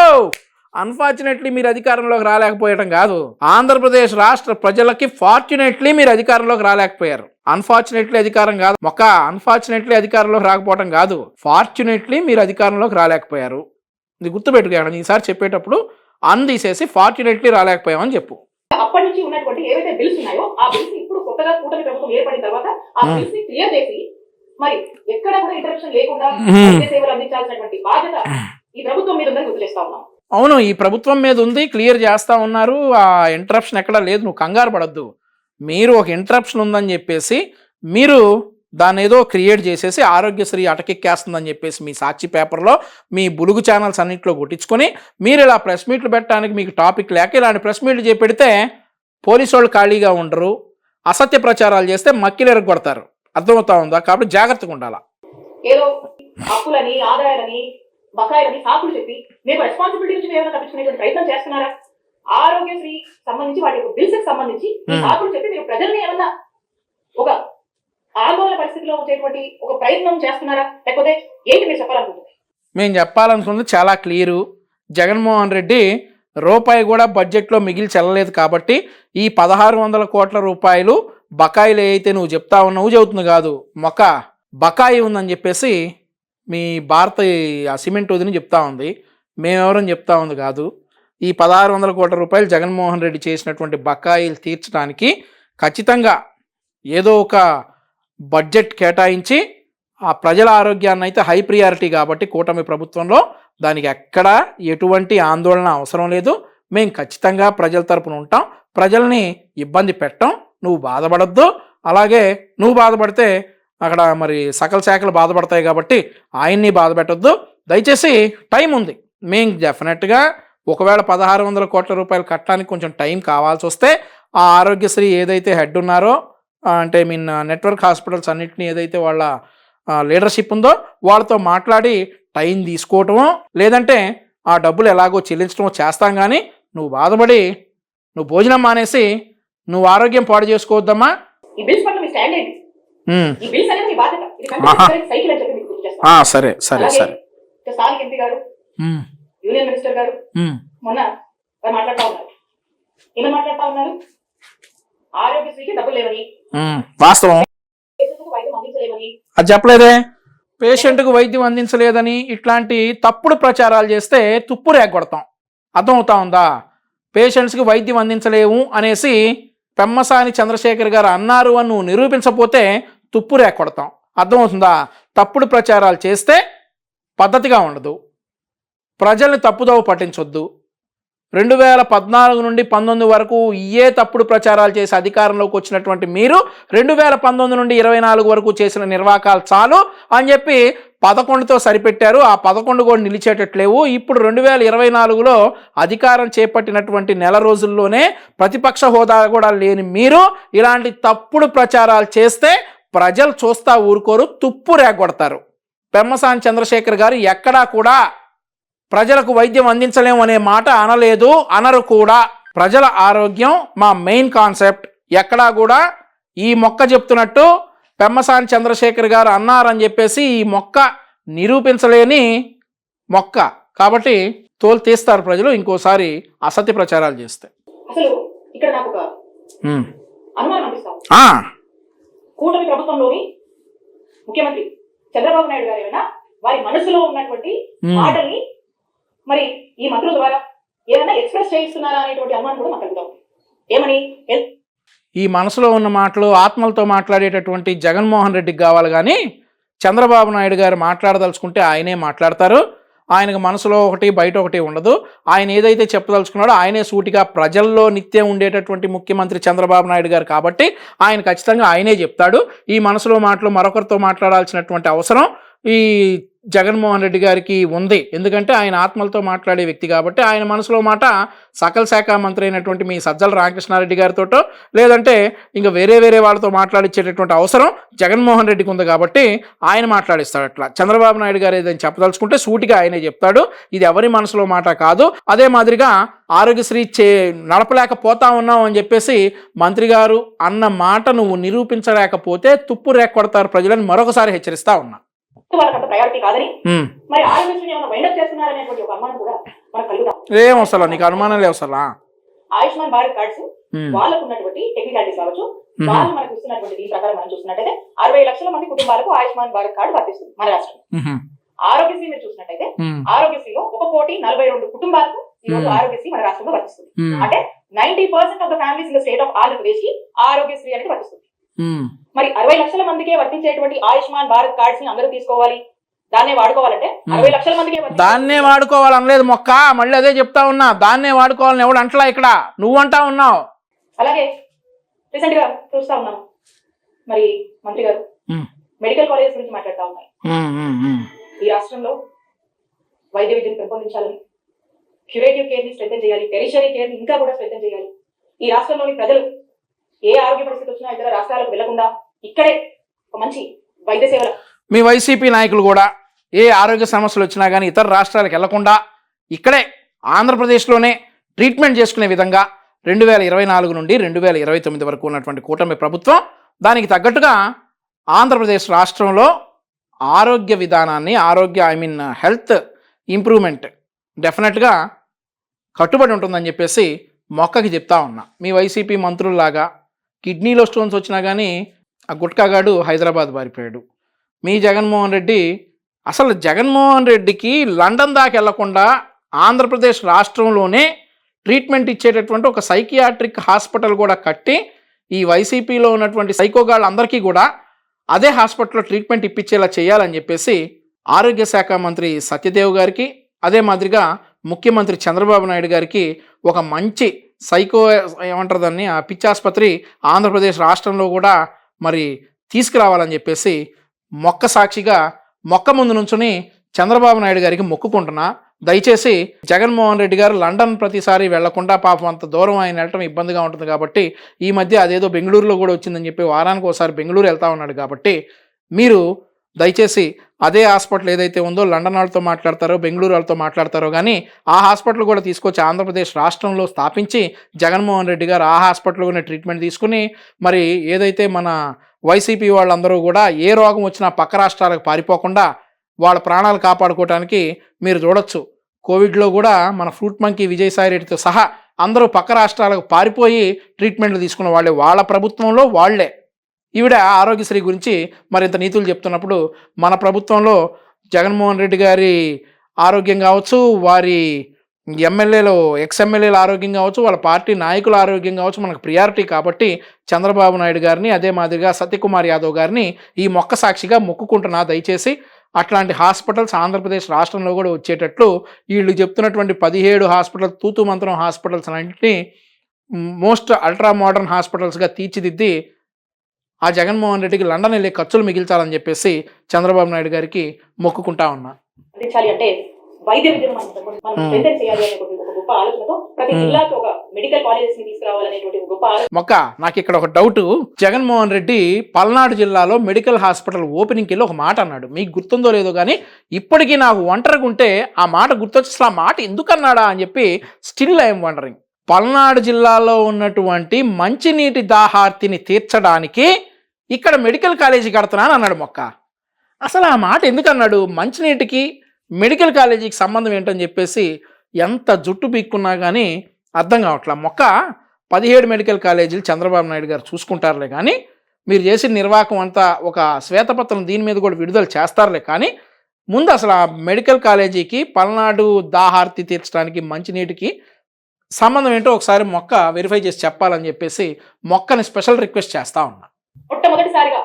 అన్ఫార్చునేట్లీ మీరు అధికారంలోకి రాలేకపోయడం కాదు, ఆంధ్రప్రదేశ్ రాష్ట్ర ప్రజలకి ఫార్చునేట్లీ మీరు అధికారంలోకి రాలేకపోయారు. అన్ఫార్చునేట్లీ అధికారం కాదు మొక్క, అన్ఫార్చునేట్లీ అధికారంలోకి రాకపోవడం కాదు, ఫార్చునేట్లీ మీరు అధికారంలోకి రాలేకపోయారు. ఇది గుర్తుపెట్టుకోండి. ఈసారి చెప్పేటప్పుడు తీసేసి ఫార్చునేట్లీ రాలేకపోయామని చెప్పు. అప్పటి నుంచి ఉన్నటువంటి ఏవైతే బిల్స్ ఉన్నాయో ఆ బిల్స్ ఇప్పుడు కొత్తగా కూటమి ప్రభుత్వం ఏర్పడిన తర్వాత ఆ బిల్స్ ని క్లియర్ చేసి మరి ఎక్కడ కూడా ఇంటరప్షన్ లేకుండా సేవలు అందించాల్సినటువంటి బాధ్యత ఈ ప్రభుత్వం మీద ఉందని గుర్తు చేస్తా ఉన్నాం. అవును, ఈ ప్రభుత్వం మీద ఉంది, క్లియర్ చేస్తా ఉన్నారు. ఆ ఇంటరప్షన్ ఎక్కడా లేదు, నువ్వు కంగారు పడద్దు. మీరు ఒక ఇంటరప్షన్ ఉందని చెప్పేసి మీరు దాన్ని ఏదో క్రియేట్ చేసేసి ఆరోగ్యశ్రీ అటకెక్కేస్తుందని చెప్పేసి మీ సాక్షి పేపర్లో మీ బులుగు ఛానల్స్ అన్నింటిలో కొట్టించుకొని మీరు ఇలా ప్రెస్ మీట్లు పెట్టడానికి మీకు టాపిక్ లేక ఇలాంటి ప్రెస్ మీట్లు చేపెడితే పోలీసు వాళ్ళు ఖాళీగా ఉండరు, అసత్య ప్రచారాలు చేస్తే మక్కిలు ఎరగొడతారు. అర్థమవుతా ఉందా? కాబట్టి జాగ్రత్తగా ఉండాలా. ఏదో అప్పులని ఆదాయాలని బకాయిలని సాకులు చెప్పి మీరు రెస్పాన్సిబిలిటీ నుంచి ఏమైనా తప్పించుకునేటువంటి ప్రయత్నం చేస్తున్నారా? ఆరోగ్యశ్రీ సంబంధించి వాటి యొక్క బిల్స్ కి సంబంధించి సాకులు చెప్పి మీరు ప్రజల్ని ఏమన్నా ఒక ఆందోళన పరిస్థితిలో వచ్చేటువంటి ఒక ప్రయత్నం చేస్తున్నారా, లేకపోతే ఏంటి మీరు చెప్పాలనుకుంటుంది? మేము చెప్పాలనుకున్నది చాలా క్లియరు. జగన్మోహన్ రెడ్డి రూపాయి కూడా బడ్జెట్లో మిగిలి చెల్లలేదు కాబట్టి ఈ 1600 కోట్ల రూపాయలు బకాయిలు అయితే నువ్వు చెప్తా ఉన్నావు, చెబుతుంది కాదు మొక్క, బకాయి ఉందని చెప్పేసి మీ భారత ఆ సిమెంట్ వదిని చెప్తా ఉంది, మేమెవరని చెప్తా ఉంది కాదు. ఈ 1600 కోట్ల రూపాయలు జగన్మోహన్ రెడ్డి చేసినటువంటి బకాయిలు తీర్చడానికి ఖచ్చితంగా ఏదో ఒక బడ్జెట్ కేటాయించి ఆ ప్రజల ఆరోగ్యాన్ని అయితే హై ప్రియారిటీ కాబట్టి కూటమి ప్రభుత్వంలో దానికి ఎక్కడ ఎటువంటి ఆందోళన అవసరం లేదు. మేము ఖచ్చితంగా ప్రజల తరపున ఉంటాం, ప్రజల్ని ఇబ్బంది పెట్టాం, నువ్వు బాధపడద్దు. అలాగే నువ్వు బాధపడితే అక్కడ మరి సకల శాఖలు బాధపడతాయి కాబట్టి ఆయన్ని బాధ పెట్టద్దు. దయచేసి టైం ఉంది. మేము డెఫినెట్గా ఒకవేళ 1600 కోట్ల రూపాయలు కట్టడానికి కొంచెం టైం కావాల్సి వస్తే ఆ ఆరోగ్యశ్రీ ఏదైతే హెడ్ ఉన్నారో అంటే మీన్ నెట్వర్క్ హాస్పిటల్స్ అన్నింటినీ ఏదైతే వాళ్ళ లీడర్షిప్ ఉందో వాళ్ళతో మాట్లాడి టైం తీసుకోవటమో లేదంటే ఆ డబ్బులు ఎలాగో చెల్లించడమో చేస్తాం. కానీ నువ్వు బాధపడి నువ్వు భోజనం మానేసి నువ్వు ఆరోగ్యం పాడు చేసుకోవద్దమ్మా. సరే సరే సరే. యూనియన్ మినిస్టర్ గారు మొన్న మాట్లాడుతూ ఉన్నారు. ఏమని మాట్లాడుతూ ఉన్నారు? ఆరోగ్యశ్రీకి డబ్బులు లేవని, వాస్తవం వైద్యం అందించలేమని. అది చెప్పలేదే, పేషెంట్కు వైద్యం అందించలేదని ఇట్లాంటి తప్పుడు ప్రచారాలు చేస్తే తుప్పు రేగొడతాం. అర్థమవుతా ఉందా? పేషెంట్స్కి వైద్యం అందించలేము అనేసి పెమ్మసాని చంద్రశేఖర్ గారు అన్నారు అని నువ్వు నిరూపించకపోతే తుప్పు రేగొడతాం. అర్థమవుతుందా? తప్పుడు ప్రచారాలు చేస్తే పద్ధతిగా ఉండదు, ప్రజల్ని తప్పుదోవ పట్టించొద్దు. 2014 నుండి 19 వరకు ఇయే తప్పుడు ప్రచారాలు చేసి అధికారంలోకి వచ్చినటువంటి మీరు 2019 నుండి 24 వరకు చేసిన నిర్వాకాలు చాలు అని చెప్పి 11తో సరిపెట్టారు. ఆ 11 కూడా నిలిచేటట్లేవు. ఇప్పుడు 2024లో అధికారం చేపట్టినటువంటి నెల రోజుల్లోనే ప్రతిపక్ష హోదా కూడా లేని మీరు ఇలాంటి తప్పుడు ప్రచారాలు చేస్తే ప్రజలు చూస్తా ఊరుకోరు, తుప్పు రేగొడతారు. పెమ్మసాని చంద్రశేఖర్ గారు ఎక్కడా కూడా ప్రజలకు వైద్యం అందించలేము అనే మాట అనలేదు, అనరు కూడా. ప్రజల ఆరోగ్యం మా మెయిన్ కాన్సెప్ట్. ఎక్కడా కూడా ఈ మొక్క చెప్తున్నట్టు పెమ్మసాని చంద్రశేఖర్ గారు అన్నారని చెప్పేసి ఈ మొక్క నిరూపించలేని మొక్క కాబట్టి తోలు తీస్తారు ప్రజలు ఇంకోసారి అసత్య ప్రచారాలు చేస్తే. అసలు ఇక్కడ నాకు ఒక అనుమానం అనిపిస్తాం. ఆ, కూటమి ప్రభుత్వంలోని ముఖ్యమంత్రి చంద్రబాబు నాయుడు గారు ఏమైనా వారి మనసులో ఉన్నటువంటి మాటల్ని మరి ఈ మంత్రుల ద్వారా ఏమైనా ఎక్స్ప్రెస్ చేయిస్తున్నారా అనేటువంటి అనుమానం కూడా మాకు కలుగుతాం. ఏమని ఈ మనసులో ఉన్న మాటలు ఆత్మలతో మాట్లాడేటటువంటి జగన్మోహన్ రెడ్డికి కావాలి, కానీ చంద్రబాబు నాయుడు గారు మాట్లాడదలుచుకుంటే ఆయనే మాట్లాడతారు. ఆయనకు మనసులో ఒకటి బయట ఒకటి ఉండదు. ఆయన ఏదైతే చెప్పదలుచుకున్నాడో ఆయనే సూటిగా ప్రజల్లో నిత్యం ఉండేటటువంటి ముఖ్యమంత్రి చంద్రబాబు నాయుడు గారు కాబట్టి ఆయన ఖచ్చితంగా ఆయనే చెప్తాడు. ఈ మనసులో మాటలు మరొకరితో మాట్లాడాల్సినటువంటి అవసరం ఈ జగన్మోహన్ రెడ్డి గారికి ఉంది. ఎందుకంటే ఆయన ఆత్మలతో మాట్లాడే వ్యక్తి కాబట్టి ఆయన మనసులో మాట సకల శాఖ మంత్రి అయినటువంటి మీ సజ్జల రామకృష్ణారెడ్డి గారితోటో లేదంటే ఇంకా వేరే వాళ్ళతో మాట్లాడించేటటువంటి అవసరం జగన్మోహన్ రెడ్డికి ఉంది కాబట్టి ఆయన మాట్లాడిస్తాడు. అట్లా చంద్రబాబు నాయుడు గారు ఏదైనా చెప్పదలుచుకుంటే సూటిగా ఆయనే చెప్తాడు. ఇది ఎవరి మనసులో మాట కాదు. అదే మాదిరిగా ఆరోగ్యశ్రీ నడపలేకపోతా ఉన్నావు అని చెప్పేసి మంత్రి గారు అన్న మాట నువ్వు నిరూపించలేకపోతే తుప్పు రేకొడతారు ప్రజలను మరొకసారి హెచ్చరిస్తా ఉన్నా. వాళ్ళకంత ప్రయారిటీ కాదని మరి ఆరోగ్యశ్రీని ఏమైనా వైండప్ చేస్తున్నారనేటువంటి ఒక అనుమానం కూడా మనకు కలుగుతాం. ఏం అవసరం, నీకు అనుమానం లేవు అసలు. ఆయుష్మాన్ భారత్ కార్డ్స్ వాళ్ళకు ఉన్నటువంటి టెక్నికాలిటీస్ కావచ్చు, వాళ్ళు మనకు ఇస్తున్నటువంటి దీని ప్రకారం మనం చూసినట్టయితే 60 లక్షల మంది కుటుంబాలకు ఆయుష్మాన్ భారత్ కార్డు వర్తిస్తుంది మన రాష్ట్రం. ఆరోగ్యశ్రీ మీరు చూసినట్టయితే ఆరోగ్యశ్రీలో 1,42,00,000 కుటుంబాలకు ఈ రోజు ఆరోగ్యశ్రీ మన రాష్ట్రంలో వర్తిస్తుంది. అంటే 90% of the families in the state of Andhra Pradesh కి ఆరోగ్యశ్రీ అనేది వర్తిస్తుంది. మరి 60 లక్షల మందికే వర్తించేటువంటి ఆయుష్మాన్ భారత్ కార్డ్స్ ని అందరూ తీసుకోవాలి, దాన్నే వాడుకోవాలంటే 60 లక్షల మందికే దాన్నే వాడుకోవాలనలేదు మొక్క, మళ్ళీ అదే చెప్తా ఉన్నా. దాన్నే వాడుకోవాలని ఎవడు అంటలా, ఇక్కడ నువ్వు అంటా ఉన్నావు. అలాగే రీసెంట్ గా చూస్తా ఉన్నాం మరి మంత్రి గారు మెడికల్ కాలేజెస్ గురించి మాట్లాడుతూ ఉన్నాయి. ఈ రాష్ట్రంలో వైద్య విద్యను పెంపొందించాలని, క్యూరేటివ్ కేర్ ని స్ట్రెంథెన్ చేయాలి, టెరిషరీ కేర్ ని ఇంకా కూడా స్ట్రెంథెన్ చేయాలి. ఈ రాష్ట్రంలోని ప్రజలు ఏ ఆరోగ్య పరిస్థితి వచ్చినా ఇతర రాష్ట్రాలకు వెళ్లకుండా ఇక్కడే ఒక మంచి వైద్య సేవలు. మీ వైసీపీ నాయకులు కూడా ఏ ఆరోగ్య సమస్యలు వచ్చినా కానీ ఇతర రాష్ట్రాలకు వెళ్లకుండా ఇక్కడే ఆంధ్రప్రదేశ్లోనే ట్రీట్మెంట్ చేసుకునే విధంగా 2024 నుండి 2029 వరకు ఉన్నటువంటి కూటమి ప్రభుత్వం దానికి తగ్గట్టుగా ఆంధ్రప్రదేశ్ రాష్ట్రంలో ఆరోగ్య విధానాన్ని హెల్త్ ఇంప్రూవ్మెంట్ డెఫినెట్గా కట్టుబడి ఉంటుందని చెప్పేసి మొక్కకి చెప్తా ఉన్నా. మీ వైసీపీ మంత్రుల్లాగా కిడ్నీలో స్టోన్స్ వచ్చినా కానీ ఆ గుట్కాగాడు హైదరాబాద్ పారిపోయాడు. మీ జగన్మోహన్ రెడ్డి అసలు జగన్మోహన్ రెడ్డికి లండన్ దాకా వెళ్లకుండా ఆంధ్రప్రదేశ్ రాష్ట్రంలోనే ట్రీట్మెంట్ ఇచ్చేటటువంటి ఒక సైకియాట్రిక్ హాస్పిటల్ కూడా కట్టి ఈ వైసీపీలో ఉన్నటువంటి సైకోగాళ్ళందరికీ కూడా అదే హాస్పిటల్లో ట్రీట్మెంట్ ఇప్పించేలా చేయాలని చెప్పేసి ఆరోగ్య శాఖ మంత్రి సత్యదేవ్ గారికి, అదే మాదిరిగా ముఖ్యమంత్రి చంద్రబాబు నాయుడు గారికి ఒక మంచి ఏమంటారు దాన్ని, ఆ పిచ్చాసుపత్రి ఆంధ్రప్రదేశ్ రాష్ట్రంలో కూడా మరి తీసుకురావాలని చెప్పేసి మొక్క సాక్షిగా మొక్క ముందు నుంచుని చంద్రబాబు నాయుడు గారికి మొక్కుకుంటున్నా. దయచేసి జగన్మోహన్ రెడ్డి గారు లండన్ ప్రతిసారి వెళ్లకుండా, పాపం అంత దూరం ఆయన వెళ్ళటం ఇబ్బందిగా ఉంటుంది కాబట్టి ఈ మధ్య అదేదో బెంగళూరులో కూడా వచ్చిందని చెప్పి వారానికి ఒకసారి బెంగళూరు వెళ్తా ఉన్నాడు కాబట్టి మీరు దయచేసి అదే హాస్పిటల్ ఏదైతే ఉందో లండన్ వాళ్ళతో మాట్లాడతారో బెంగళూరు వాళ్ళతో మాట్లాడతారో కానీ ఆ హాస్పిటల్ కూడా తీసుకొచ్చి ఆంధ్రప్రదేశ్ రాష్ట్రంలో స్థాపించి జగన్మోహన్ రెడ్డి గారు ఆ హాస్పిటల్లోనే ట్రీట్మెంట్ తీసుకుని మరి ఏదైతే మన వైసీపీ వాళ్ళందరూ కూడా ఏ రోగం వచ్చినా పక్క రాష్ట్రాలకు పారిపోకుండా వాళ్ళ ప్రాణాలు కాపాడుకోవడానికి మీరు చూడొచ్చు. కోవిడ్లో కూడా మన ఫ్రూట్ మంకీ విజయసాయి రెడ్డితో సహా అందరూ పక్క రాష్ట్రాలకు పారిపోయి ట్రీట్మెంట్లు తీసుకున్న వాళ్ళే, వాళ్ళ ప్రభుత్వంలో వాళ్లే. ఈవిడ ఆరోగ్యశ్రీ గురించి మరింత నీతులు చెప్తున్నప్పుడు మన ప్రభుత్వంలో జగన్మోహన్ రెడ్డి గారి ఆరోగ్యం కావచ్చు, వారి ఎమ్మెల్యేలు ఎక్స్ఎమ్మెల్యేల ఆరోగ్యం కావచ్చు, వాళ్ళ పార్టీ నాయకుల ఆరోగ్యం కావచ్చు మనకు ప్రియారిటీ కాబట్టి చంద్రబాబు నాయుడు గారిని అదే మాదిరిగా సత్యకుమార్ యాదవ్ గారిని ఈ మొక్క సాక్షిగా మొక్కుకుంటున్నా. దయచేసి అట్లాంటి హాస్పిటల్స్ ఆంధ్రప్రదేశ్ రాష్ట్రంలో కూడా వచ్చేటట్లు వీళ్ళు చెప్తున్నటువంటి 17 హాస్పిటల్స్ తూతు మంత్రం హాస్పిటల్స్ అన్నింటినీ మోస్ట్ అల్ట్రా మోడర్న్ హాస్పిటల్స్గా తీర్చిదిద్ది ఆ జగన్మోహన్ రెడ్డికి లండన్ వెళ్ళే ఖర్చులు మిగిల్చాలని చెప్పేసి చంద్రబాబు నాయుడు గారికి మొక్కుకుంటా ఉన్నా. అంటే వైద్య విద్యను మనం స్ట్రెంథెన్ చేయాలి అనేటువంటి ఒక గొప్ప ఆలోచనతో ప్రతి జిల్లాకు ఒక మెడికల్ కాలేజెస్ ని తీసుకురావాలనేటువంటి ఒక గొప్ప మొక్క. నాకు ఇక్కడ ఒక డౌట్, జగన్మోహన్ రెడ్డి పల్నాడు జిల్లాలో మెడికల్ హాస్పిటల్ ఓపెనింగ్కి వెళ్ళి ఒక మాట అన్నాడు. మీకు గుర్తుందో లేదో కానీ ఇప్పటికీ నాకు ఒంటరిగా ఉంటే ఆ మాట గుర్తొచ్చి ఆ మాట ఎందుకన్నాడా అని చెప్పి స్టిల్ ఐఎమ్ వండరింగ్. పల్నాడు జిల్లాలో ఉన్నటువంటి మంచినీటి దాహార్తిని తీర్చడానికి ఇక్కడ మెడికల్ కాలేజీ కడుతున్నాను అన్నాడు మొక్క. అసలు ఆ మాట ఎందుకన్నాడు? మంచినీటికి మెడికల్ కాలేజీకి సంబంధం ఏంటని చెప్పేసి ఎంత జుట్టు పీక్కున్నా కానీ అర్థం కావట్లా. మొక్క 17 మెడికల్ కాలేజీలు చంద్రబాబు నాయుడు గారు చూసుకుంటారులే కానీ మీరు చేసిన నిర్వాహకం అంతా ఒక శ్వేతపత్రం దీని మీద కూడా విడుదల చేస్తారులే కానీ ముందు అసలు ఆ మెడికల్ కాలేజీకి పల్నాడు దాహార్తి తీర్చడానికి మంచినీటికి సంబంధం ఏంటో ఒకసారి మొక్క వెరిఫై చేసి చెప్పాలని చెప్పేసి మొక్కని స్పెషల్ రిక్వెస్ట్ చేస్తా ఉన్నా. మొట్టమొదటిసారిగా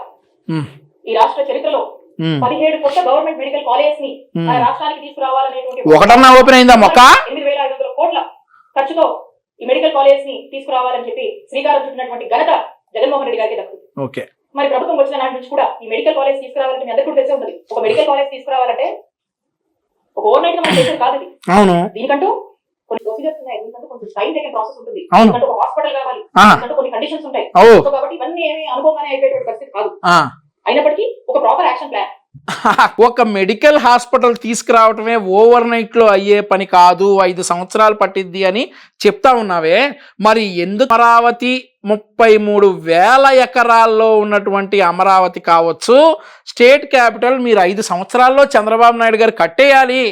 ఈ రాష్ట్ర చరిత్రలో 17 కొత్త గవర్నమెంట్ మెడికల్ కాలేజ్ ని మన రాష్ట్రానికి తీసుకురావాలనేటువంటి ఒకటన్నా ఓపెన్ అయిందా మొక్క? 8,500 కోట్ల ఖర్చుతో ఈ మెడికల్ కాలేజ్ ని తీసుకురావాలని చెప్పి శ్రీకారం చుట్టినటువంటి ఘనత జగన్మోహన్ రెడ్డి గారికి దక్కుతుంది. ఓకే, మరి ప్రభుత్వం వచ్చిన నాటి నుంచి కూడా ఈ మెడికల్ కాలేజ్ తీసుకురావాలంటే మీ అందరికీ కూడా తెలిసే ఉంటుంది. ఒక మెడికల్ కాలేజ్ తీసుకురావాలంటే ఒక ఓవర్ నైట్ మనం చేసేది కాదు ఇది. అవును, దీనికంటూ కొన్ని ప్రొసీజర్స్ ఉన్నాయి, దీనికంటూ కొంచెం టైం టేకింగ్ ప్రాసెస్ ఉంటుంది, అవును. దీనికంటూ ఒక హాస్పిటల్ కావాలి, దీనికంటూ కొన్ని కండిషన్స్ ఉంటాయి. సో కాబట్టి ఇవన్నీ ఏమి అనుకోగానే అయిపోయేటువంటి పరిస్థితి కాదు. అయినప్పటికీ ఒక ప్రాపర్ యాక్షన్ ప్లాన్. ఒక మెడికల్ హాస్పిటల్ తీసుకురావటమే ఓవర్ నైట్ లో అయ్యే పని కాదు, 5 సంవత్సరాలు పట్టిద్ది అని చెప్తా ఉన్నావే. మరి ఎందుకు అమరావతి 33,000 ఎకరాల్లో ఉన్నటువంటి అమరావతి కావచ్చు, స్టేట్ క్యాపిటల్ మీరు 5 సంవత్సరాల్లో చంద్రబాబు నాయుడు గారు కట్టేయాలి,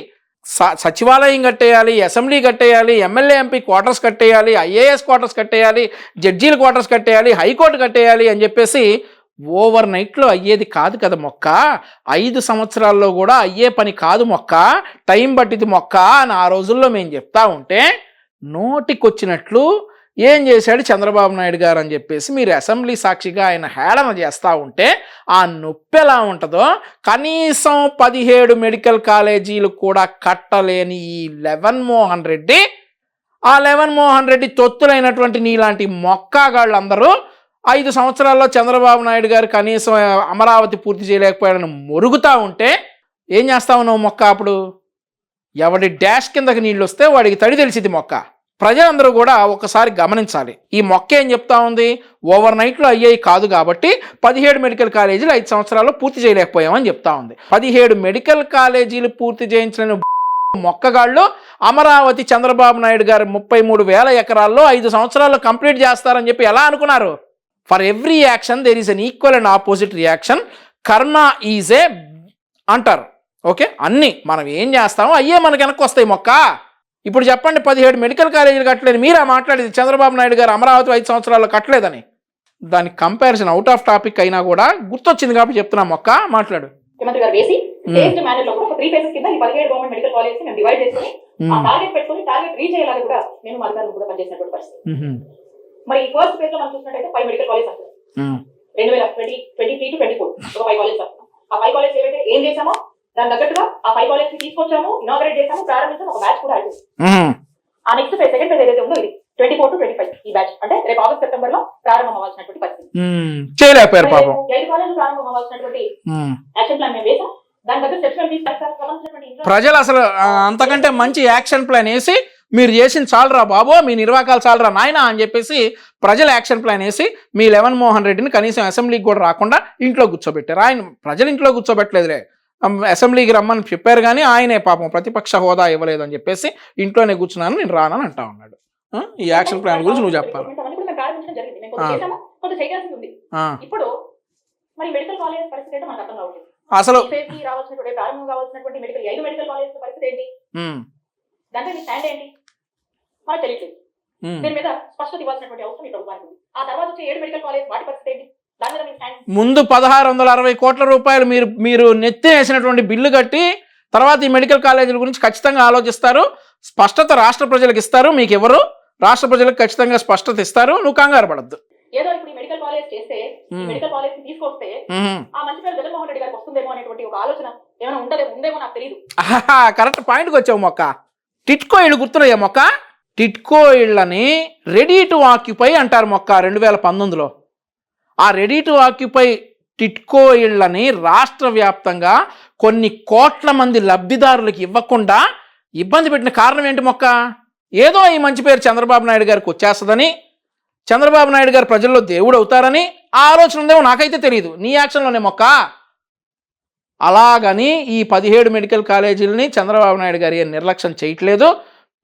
సచివాలయం కట్టేయాలి, అసెంబ్లీ కట్టేయాలి, ఎమ్మెల్యే ఎంపీ క్వార్టర్స్ కట్టేయాలి, ఐఏఎస్ క్వార్టర్స్ కట్టేయాలి, జడ్జీల క్వార్టర్స్ కట్టేయాలి, హైకోర్టు కట్టేయాలి అని చెప్పేసి ఓవర్ నైట్లో అయ్యేది కాదు కదా మొక్క. 5 సంవత్సరాల్లో కూడా అయ్యే పని కాదు మొక్క, టైం పట్టింది మొక్క అని ఆ రోజుల్లో మేము చెప్తా ఉంటే నోటికొచ్చినట్లు ఏం చేశాడు చంద్రబాబు నాయుడు గారు అని చెప్పేసి మీరు అసెంబ్లీ సాక్షిగా ఆయన హేళన చేస్తూ ఉంటే ఆ నొప్పి ఎలా ఉంటుందో. కనీసం 17 మెడికల్ కాలేజీలు కూడా కట్టలేని ఈ లెవెన్ మోహన్ రెడ్డి, ఆ లెవెన్ మోహన్ రెడ్డి తొత్తులైనటువంటి నీలాంటి మొక్కగాళ్ళందరూ 5 సంవత్సరాల్లో చంద్రబాబు నాయుడు గారు కనీసం అమరావతి పూర్తి చేయలేకపోయాడని మొరుగుతూ ఉంటే ఏం చేస్తా ఉన్నావు మొక్క? అప్పుడు ఎవడి డాష్ కిందకి నీళ్ళు వస్తే వాడికి తడి తెలిసింది మొక్క. ప్రజలందరూ కూడా ఒకసారి గమనించాలి. ఈ మొక్క ఏం చెప్తా ఉంది? ఓవర్ నైట్లో అయ్యాయి కాదు కాబట్టి 17 మెడికల్ కాలేజీలు 5 సంవత్సరాల్లో పూర్తి చేయలేకపోయామని చెప్తా ఉంది. 17 మెడికల్ కాలేజీలు పూర్తి చేయించిన మొక్కగాళ్ళు అమరావతి చంద్రబాబు నాయుడు గారు 33,000 ఎకరాల్లో 5 సంవత్సరాల్లో కంప్లీట్ చేస్తారని చెప్పి ఎలా అనుకున్నారు? For every action there is an equal and opposite reaction. Karma is a అంటారు. ఓకే, అన్నీ మనం ఏం చేస్తామో అయ్యే మనకు వెనక్కి వస్తాయి మొక్క. ఇప్పుడు చెప్పండి, 17 మెడికల్ కాలేజీలు కట్టలేదు మీరా మాట్లాడేది? చంద్రబాబు నాయుడు గారు అమరావతి 5 సంవత్సరాల్లో కట్టలేదని. దానికి కంపారిజన్ అవుట్ ఆఫ్ టాపిక్ అయినా కూడా గుర్తొచ్చింది కాబట్టి చెప్తున్నా మొక్క, మాట్లాడు. ముఖ్యమంత్రి గారు వేసి ఫేజ్డ్ మేనర్ లో కూడా ఒక 3 ఫేజెస్ కింద ఈ 17 గవర్నమెంట్ మెడికల్ కాలేజ్ ని మేము డివైడ్ చేసుకుని ఆ టార్గెట్ పెట్టుకుని టార్గెట్ రీచ్ అయ్యేలాగా కూడా మేము మా అధికారులు కూడా పనిచేసినటువంటి పరిస్థితి. మరి ఈ ఫస్ట్ ఫేజ్ లో మనం చూసినట్టయితే 5 మెడికల్ కాలేజ్ వస్తుంది. 2023 to 24 ఒక 5 కాలేజ్ వస్తుంది. ఆ 5 కాలేజ్ ఏవైతే ఏం చేసామో దాని తగ్గట్టుగా ఆ 5 కాలేజ్ ని తీసుకొచ్చాము, ఇనాగరేట్ చేసాము, ప్రారంభించాము, ఒక బ్యాచ్ కూడా ఆడింది. ఆ నెక్స్ట్ ఫేజ్, సెకండ్ ఫేజ్ ఏదైతే ఉందో ఇది 24 to 25 ఈ బ్యాచ్ అంటే రేపు ఆగస్ట్ సెప్టెంబర్ లో ప్రారంభం అవ్వాల్సినటువంటి పరిస్థితి. చేయలేకపోయారు పాపం. 5 కాలేజ్ ప్రారంభం అవ్వాల్సినటువంటి యాక్షన్ ప్లాన్ మేము వేసాం. దాని దగ్గర సెక్షన్ తీసుకొచ్చారు. ప్రజలు అసలు అంతకంటే మంచి యాక్షన్ ప్లాన్ వేసి మీరు చేసిన చాలరా బాబు, మీ నిర్వాహకాలు చాలరా నాయన అని చెప్పేసి ప్రజలు యాక్షన్ ప్లాన్ వేసి మీ లెవెన్ మోహన్ రెడ్డిని కనీసం అసెంబ్లీకి కూడా రాకుండా ఇంట్లో కూర్చోబెట్టారు. ఆయన ప్రజలు ఇంట్లో కూర్చోబెట్టలేదులే, అసెంబ్లీకి రమ్మని చెప్పారు కానీ ఆయనే పాపం ప్రతిపక్ష హోదా ఇవ్వలేదని చెప్పేసి ఇంట్లోనే కూర్చున్నాను, నేను రానని అంటా ఉన్నాడు. ఈ యాక్షన్ ప్లాన్ గురించి నువ్వు చెప్పాలి. ఇప్పుడు మరి మెడికల్ కాలేజ్ పరిస్థితి ఏంటో మనకు అర్థం కావట్లేదు. అసలు ప్రారంభం కావాల్సినటువంటి మెడికల్ 5 మెడికల్ కాలేజ్ పరిస్థితి ఏంటి, దాంట్లో మీ స్టాండ్ ఏంటి మనకు తెలియట్లేదు. దీని మీద స్పష్టత ఇవ్వాల్సినటువంటి అవసరం ఈ ప్రభుత్వానికి ఉంది. ఆ తర్వాత వచ్చే 7 మెడికల్ కాలేజ్ వాటి పరిస్థితి ఏంటి, దాని మీద మీ స్టాండ్. ముందు 1660 కోట్ల రూపాయలు మీరు నెత్తి వేసినటువంటి బిల్లు కట్టి తర్వాత ఈ మెడికల్ కాలేజీల గురించి ఖచ్చితంగా ఆలోచిస్తారు, స్పష్టత రాష్ట్ర ప్రజలకు ఇస్తారు. మీకు ఎవరు రాష్ట్ర ప్రజలకు ఖచ్చితంగా స్పష్టత ఇస్తారు, నువ్వు కంగారు పడద్దు. ఏదో ఇప్పుడు ఈ మెడికల్ కాలేజ్ చేస్తే మెడికల్ కాలేజ్ తీసుకొస్తే ఆ మంచి పేరు జగన్మోహన్ రెడ్డి గారికి వస్తుందేమో అనేటువంటి ఒక ఆలోచన ఏమైనా ఉందేమో నాకు తెలియదు. కరెక్ట్ పాయింట్కి వచ్చావు మొక్క. టిట్కో ఇళ్ళు గుర్తున్నాయా మొక్క? టిట్కో ఇళ్ళని రెడీ టు ఆక్యుపై అంటారు మొక్క 2019లో. ఆ రెడీ టు ఆక్యుపై టిట్కో ఇళ్ళని రాష్ట్ర వ్యాప్తంగా కొన్ని కోట్ల మంది లబ్ధిదారులకు ఇవ్వకుండా ఇబ్బంది పెట్టిన కారణం ఏంటి మొక్క? ఏదో ఈ మంచి పేరు చంద్రబాబు నాయుడు గారికి వచ్చేస్తుందని, చంద్రబాబు నాయుడు గారు ప్రజల్లో దేవుడు అవుతారని ఆ ఆలోచన ఉందేమో, నాకైతే తెలియదు. నీ యాక్షన్లోనే మొక్క. అలాగని ఈ 17 మెడికల్ కాలేజీలని చంద్రబాబు నాయుడు గారు నిర్లక్ష్యం చేయట్లేదు.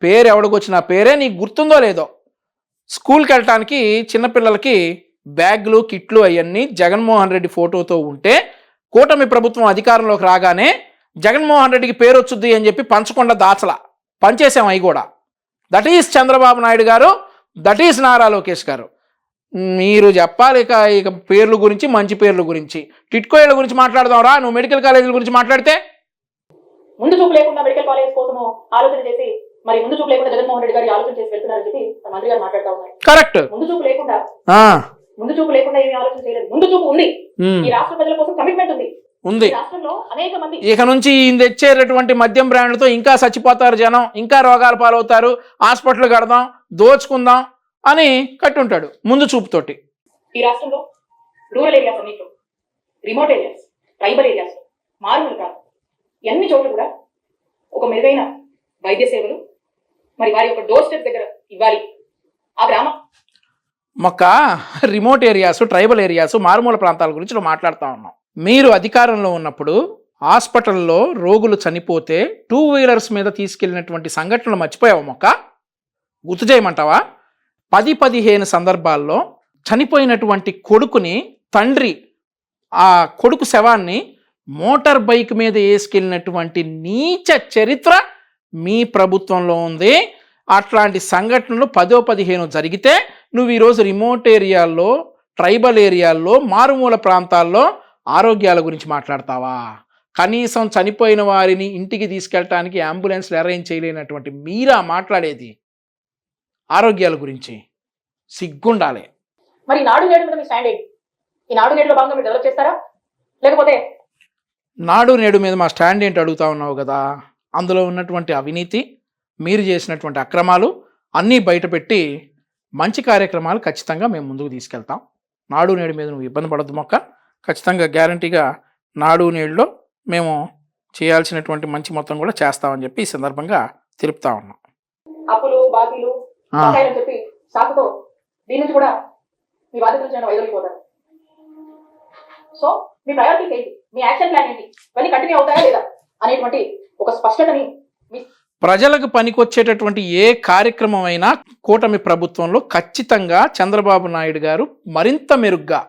పేరు ఎవడికొచ్చిన పేరే నీకు గుర్తుందో లేదో, స్కూల్కి వెళ్ళటానికి చిన్నపిల్లలకి బ్యాగులు కిట్లు అవన్నీ జగన్మోహన్ రెడ్డి ఫోటోతో ఉంటే కూటమి ప్రభుత్వం అధికారంలోకి రాగానే జగన్మోహన్ రెడ్డికి పేరు వచ్చుద్ది అని చెప్పి పంచకుండా దాచలా, పంచేసాం అవి కూడా. దట్ ఈస్ చంద్రబాబు నాయుడు గారు దట్ ఈస్ నారా లోకేష్ గారు. మీరు చెప్పాలి ఇక పేర్ల గురించి, మంచి పేర్ల గురించి. టిట్కోయిల గురించి మాట్లాడదాం రా, నువ్వు మెడికల్ కాలేజీల గురించి మాట్లాడితే. ముందు చూపు లేకుండా మెడికల్ కాలేజ్ కోసం ఆలోచన చేసి, మరి ముందు చూపు లేకుండా జగన్మోహన్ రెడ్డి గారు ఆలోచన చేసి వెళ్తున్నారని చెప్పి మంత్రి గారు మాట్లాడుతూ ఉన్నారు. కరెక్ట్. ముందు చూపు లేకుండా ఏమీ ఆలోచన చేయలేదు. ముందు చూపు ఉంది. ఈ రాష్ట్ర ప్రజల కోసం కమిట్మెంట్ ఉంది. రాష్ట్రంలో అనేక మంది ఇక నుంచి తెచ్చేటటువంటి మద్యం బ్రాండ్లతో ఇంకా చచ్చిపోతారు జనం, ఇంకా రోగాల పాలవుతారు, హాస్పిటల్ కడదాం, దోచుకుందాం అని కట్టుంటాడు ముందు చూపుతోటి. ఈ రాష్ట్రంలో రూరల్ ఏరియాస్ అన్నిట్లో, రిమోట్ ఏరియాస్, ట్రైబల్ ఏరియాస్, మారుమూల ప్రాంతం, అన్ని చోట్ల కూడా ఒక మెరుగైన వైద్య సేవలు మరి వారి యొక్క డోర్ స్టెప్ దగ్గర ఇవ్వాలి. ఆ గ్రామం మొక్క రిమోట్ ఏరియాస్, ట్రైబల్ ఏరియాస్, మారుమూల ప్రాంతాల గురించి నువ్వు మాట్లాడుతూ ఉన్నావు. మీరు అధికారంలో ఉన్నప్పుడు హాస్పిటల్లో రోగులు చనిపోతే 2 వీలర్స్ మీద తీసుకెళ్ళినటువంటి సంఘటనలు మర్చిపోయావు మొక్క? గుర్తు చేయమంటావా? 10-15 సందర్భాల్లో చనిపోయినటువంటి కొడుకుని తండ్రి ఆ కొడుకు శవాన్ని మోటార్ బైక్ మీద వేసుకెళ్ళినటువంటి నీచ చరిత్ర మీ ప్రభుత్వంలో ఉంది. అట్లాంటి సంఘటనలు 10-15 జరిగితే నువ్వు ఈరోజు రిమోట్ ఏరియాల్లో, ట్రైబల్ ఏరియాల్లో, మారుమూల ప్రాంతాల్లో ఆరోగ్యాల గురించి మాట్లాడతావా? కనీసం చనిపోయిన వారిని ఇంటికి తీసుకెళ్ళటానికి అంబులెన్స్లు అరేంజ్ చేయలేనటువంటి మీరా మాట్లాడేది ఆరోగ్యాల గురించి? సిగ్గుండాలి. మరి నాడు నేడు మీద మీ స్టాండ్ ఏంటి? ఈ నాడు నేడులో భాగంగా మీరు డెవలప్ చేస్తారా, లేకపోతే? నాడు నేడు మీద మా స్టాండ్ ఏంటి అడుగుతా ఉన్నావు కదా. అందులో ఉన్నటువంటి అవినీతి, మీరు చేసినటువంటి అక్రమాలు అన్నీ బయటపెట్టి మంచి కార్యక్రమాలు ఖచ్చితంగా మేము ముందుకు తీసుకెళ్తాం. నాడు నేడు మీద నువ్వు ఇబ్బంది పడద్దు మొక్క. ఖచ్చితంగా గ్యారంటీగా నాడు నేడులో మేము చేయాల్సినటువంటి మంచి మొత్తం కూడా చేస్తామని చెప్పి ఈ సందర్భంగా తెలుపుతా ఉన్నాం. అప్పులు, బాకీలు అని చెప్పి సాకుతో దీని నుంచి కూడా మీ బాధ్యత నుంచి వైదొలిగిపోతారు. సో మీ ప్రయారిటీస్ ఏంటి, మీ యాక్షన్ ప్లాన్ ఏంటి, ఇవన్నీ కంటిన్యూ అవుతాయా లేదా అనేటువంటి ఒక స్పష్టతని ప్రజలకు పనికొచ్చేటటువంటి ఏ కార్యక్రమం అయినా కూటమి ప్రభుత్వంలో ఖచ్చితంగా చంద్రబాబు నాయుడు గారు మరింత మెరుగ్గా,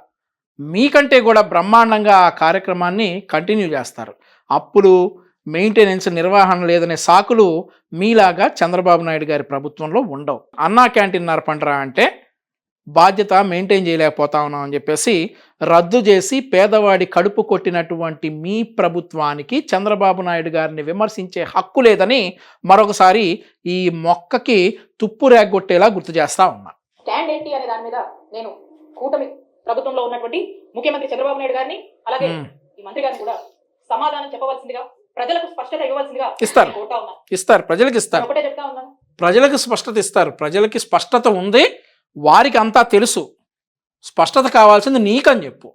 మీకంటే కూడా బ్రహ్మాండంగా ఆ కార్యక్రమాన్ని కంటిన్యూ చేస్తారు. అప్పులు, మెయింటెనెన్స్, నిర్వహణ లేదనే సాకులు మీలాగా చంద్రబాబు నాయుడు గారి ప్రభుత్వంలో ఉండవు. అన్నా క్యాంటీన్ నరపండ్రా అంటే బాధ్యత మెయింటైన్ చేయలేకపోతా ఉన్నాం అని చెప్పేసి రద్దు చేసి పేదవాడి కడుపు కొట్టినటువంటి మీ ప్రభుత్వానికి చంద్రబాబు నాయుడు గారిని విమర్శించే హక్కు లేదని మరొకసారి ఈ మొక్కకి తుప్పు రేగొట్టేలా గుర్తు చేస్తా ఉన్నా. స్టాండ్ ఏంటి అనే దాని మీద నేను కూటమి ప్రభుత్వంలో ఉన్నటువంటి ముఖ్యమంత్రి చంద్రబాబు నాయుడు గారిని, అలాగే ఈ మంత్రి గారిని కూడా సమాధానం చెప్పవలసిందిగా, ప్రజలకు స్పష్టత ఇవ్వవలసిందిగా ఇస్తారు. ప్రజలకు ఇస్తారు. ఒకటే చెప్తా ఉన్నాను, ప్రజలకు స్పష్టత ఇస్తారు. ప్రజలకి స్పష్టత ఉంది, వారికి అంతా తెలుసు. స్పష్టత కావాల్సింది నీకని చెప్పు.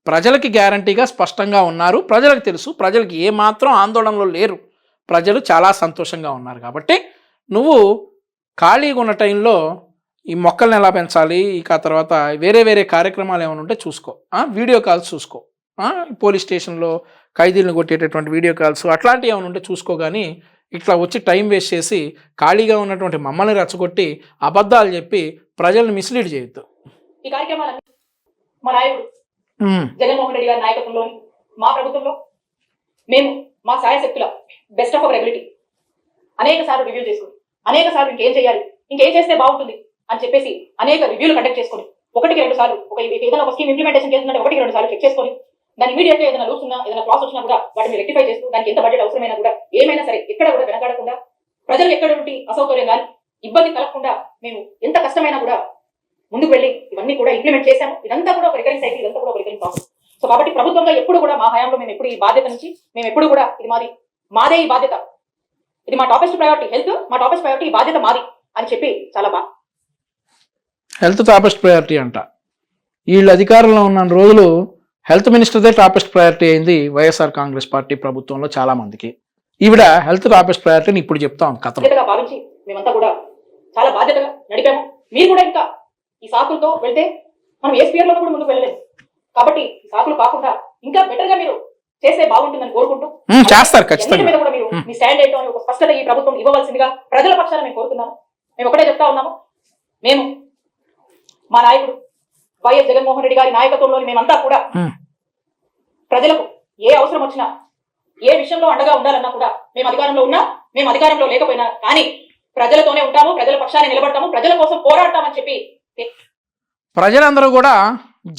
ప్రజలకి గ్యారంటీగా స్పష్టంగా ఉన్నారు, ప్రజలకు తెలుసు, ప్రజలకి ఏమాత్రం ఆందోళనలో లేరు, ప్రజలు చాలా సంతోషంగా ఉన్నారు. కాబట్టి నువ్వు ఖాళీగా ఉన్న టైంలో ఈ మొక్కల్ని ఎలా పెంచాలి, ఇక తర్వాత వేరే వేరే కార్యక్రమాలు ఏమైనా ఉంటే చూసుకో. వీడియో కాల్స్ చూసుకో, పోలీస్ స్టేషన్లో ఖైదీలను కొట్టేటటువంటి వీడియో కాల్స్ అట్లాంటివి ఏమైనా ఉంటే చూసుకో. కానీ ఇట్లా వచ్చి టైం వేస్ట్ చేసి ఖాళీగా ఉన్నటువంటి మమ్మల్ని రెచ్చగొట్టి అబద్ధాలు చెప్పి ప్రజల్ని మిస్లీడ్ చేయొద్దు. ఈ కార్యక్రమాలన్నీ మా నాయకుడు జగన్మోహన్ రెడ్డి గారి నాయకత్వంలో మా ప్రభుత్వంలో మేము మా సాయశక్తుల బెస్ట్ ఆఫ్ అవర్ ఎబిలిటీ అనేక సార్లు రివ్యూ చేసుకుని, అనేక సార్లు ఇంకేం చేయాలి, ఇంకేం చేస్తే బాగుంటుంది అని చెప్పేసి అనేక రివ్యూలు కండక్ట్ చేసుకొని, 1-2 సార్లు ఏదైనా ఒక స్కీమ్ ఇంప్లిమెంటేషన్ చేస్తుందంటే 1-2 సార్లు చెక్ చేసుకొని, దాని ఇమీడియట్ గా ఏదైనా లూస్ ఉన్నా, ఏదైనా ఫ్లాస్ వచ్చినా కూడా వాటిని రెక్టిఫై చేస్తూ, దానికి ఎంత బడ్జెట్ అవసరమైనా కూడా ఏమైనా సరే ఎక్కడ కూడా వెనకాడకుండా, ప్రజలు ఎక్కడంటి అసౌకర్యం కానీ ఇబ్బంది కలగకుండా మేము ఎంత కష్టమైనా కూడా ముందుకు వెళ్ళి ఇవన్నీ కూడా ఇంప్లిమెంట్ చేశాము. ఇదంతా కూడా ఒక రికరింగ్ సైకిల్, ఇదంతా కూడా ఒక రికరింగ్ ప్రాసెస్. సో కాబట్టి ప్రభుత్వంలో ఎప్పుడు కూడా మా హయాంలో మేము ఎప్పుడు ఈ బాధ్యత నుంచి మేము ఎప్పుడు కూడా ఇది మాదే ఈ బాధ్యత, ఇది మా టాపెస్ట్ ప్రయారిటీ, హెల్త్ మా టాపెస్ట్ ప్రయారిటీ, ఈ బాధ్యత మాది అని చెప్పి చాలా బాగా హెల్త్ టాపెస్ట్ ప్రయారిటీ అంట. వీళ్ళు అధికారంలో ఉన్న రోజులు హెల్త్ మినిస్టర్దే టాపెస్ట్ ప్రయారిటీ అయింది వైఎస్ఆర్ కాంగ్రెస్ పార్టీ ప్రభుత్వంలో చాలా మందికి. ఈవిడ హెల్త్ టాపెస్ట్ ప్రయారిటీని ఇప్పుడు చెప్తాం కథ భావించి మేమంతా కూడా చాలా బాధ్యతగా నడిపాము. మీరు కూడా ఇంకా ఈ సాకులతో వెళ్తే మనం ఏ స్పియర్ లో కూడా ముందుకు వెళ్ళలేదు. కాబట్టి ఈ సాకులు కాకుండా ఇంకా బెటర్ గా మీరు చేస్తే బాగుంటుందని కోరుకుంటూ చేస్తారు ఖచ్చితంగా. మీద కూడా మీరు మీ స్టాండ్ ఏంటో అని ఒక స్పష్టత ఈ ప్రభుత్వం ఇవ్వవలసిందిగా ప్రజల పక్షాన మేము కోరుతున్నాము. మేము ఒకటే చెప్తా ఉన్నాము, మేము మా నాయకుడు వైఎస్ జగన్మోహన్ రెడ్డి గారి నాయకత్వంలోని మేమంతా కూడా ప్రజలకు ఏ అవసరం వచ్చినా, ఏ విషయంలో అండగా ఉండాలన్నా కూడా, మేము అధికారంలో ఉన్నా, మేము అధికారంలో లేకపోయినా కానీ ప్రజలతోనే ఉంటాము, ప్రజల పక్షాన్ని నిలబడతాము, ప్రజల కోసం పోరాడతామని చెప్పి ప్రజలందరూ కూడా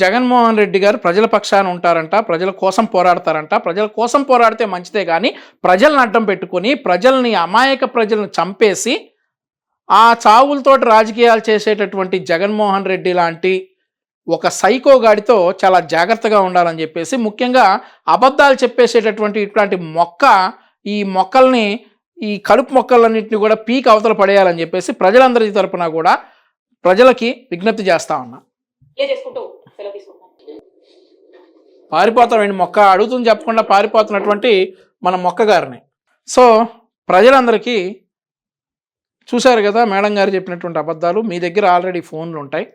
జగన్మోహన్ రెడ్డి గారు ప్రజల పక్షాన ఉంటారంట, ప్రజల కోసం పోరాడతారంట. ప్రజల కోసం పోరాడితే మంచిదే కానీ ప్రజలను అడ్డం పెట్టుకొని ప్రజల్ని, అమాయక ప్రజలను చంపేసి ఆ చావులతోటి రాజకీయాలు చేసేటటువంటి జగన్మోహన్ రెడ్డి లాంటి ఒక సైకో గాడితో చాలా జాగ్రత్తగా ఉండాలని చెప్పేసి, ముఖ్యంగా అబద్ధాలు చెప్పేసేటటువంటి ఇట్లాంటి ఈ మొక్కల్ని, ఈ కలుపు మొక్కలన్నింటినీ కూడా పీక్ అవతల పడేయాలని చెప్పేసి ప్రజలందరి తరపున కూడా ప్రజలకి విజ్ఞప్తి చేస్తా ఉన్నా. చేసుకుంటూ సెలవు తీసుకుంటాం. పారిపోతామండి మొక్క అడుగుతుంది చెప్పకుండా పారిపోతున్నటువంటి మన మొక్క గారిని. సో ప్రజలందరికీ చూశారు కదా మేడం గారు చెప్పినటువంటి అబద్ధాలు. మీ దగ్గర ఆల్రెడీ ఫోన్లు ఉంటాయి,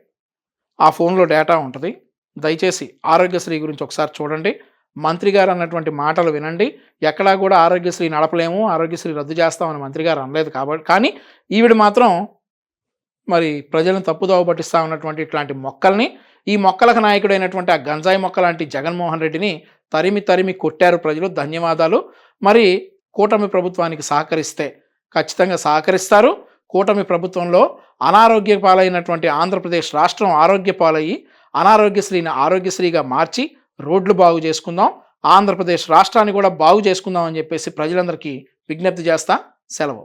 ఆ ఫోన్లో డేటా ఉంటుంది. దయచేసి ఆరోగ్యశ్రీ గురించి ఒకసారి చూడండి, మంత్రి గారు అన్నటువంటి మాటలు వినండి. ఎక్కడా కూడా ఆరోగ్యశ్రీ నడపలేము, ఆరోగ్యశ్రీ రద్దు చేస్తామని మంత్రి గారు అనలేదు. కాబట్టి కానీ ఈవిడ మాత్రం మరి ప్రజలను తప్పుదోవ పట్టిస్తా ఉన్నటువంటి ఇట్లాంటి మొక్కల్ని, ఈ మొక్కలకు నాయకుడైనటువంటి ఆ గంజాయి మొక్క లాంటి జగన్మోహన్ రెడ్డిని తరిమి కొట్టారు ప్రజలు. ధన్యవాదాలు. మరి కూటమి ప్రభుత్వానికి సహకరిస్తే ఖచ్చితంగా సహకరిస్తారు. కూటమి ప్రభుత్వంలో అనారోగ్య పాలైనటువంటి ఆంధ్రప్రదేశ్ రాష్ట్రం ఆరోగ్య పాలయ్యి అనారోగ్యశ్రీని ఆరోగ్యశ్రీగా మార్చి రోడ్లు బాగు చేసుకుందాం, ఆంధ్రప్రదేశ్ రాష్ట్రాన్ని కూడా బాగు చేసుకుందాం అని చెప్పేసి ప్రజలందరికీ విజ్ఞప్తి చేస్తా. సెలవు.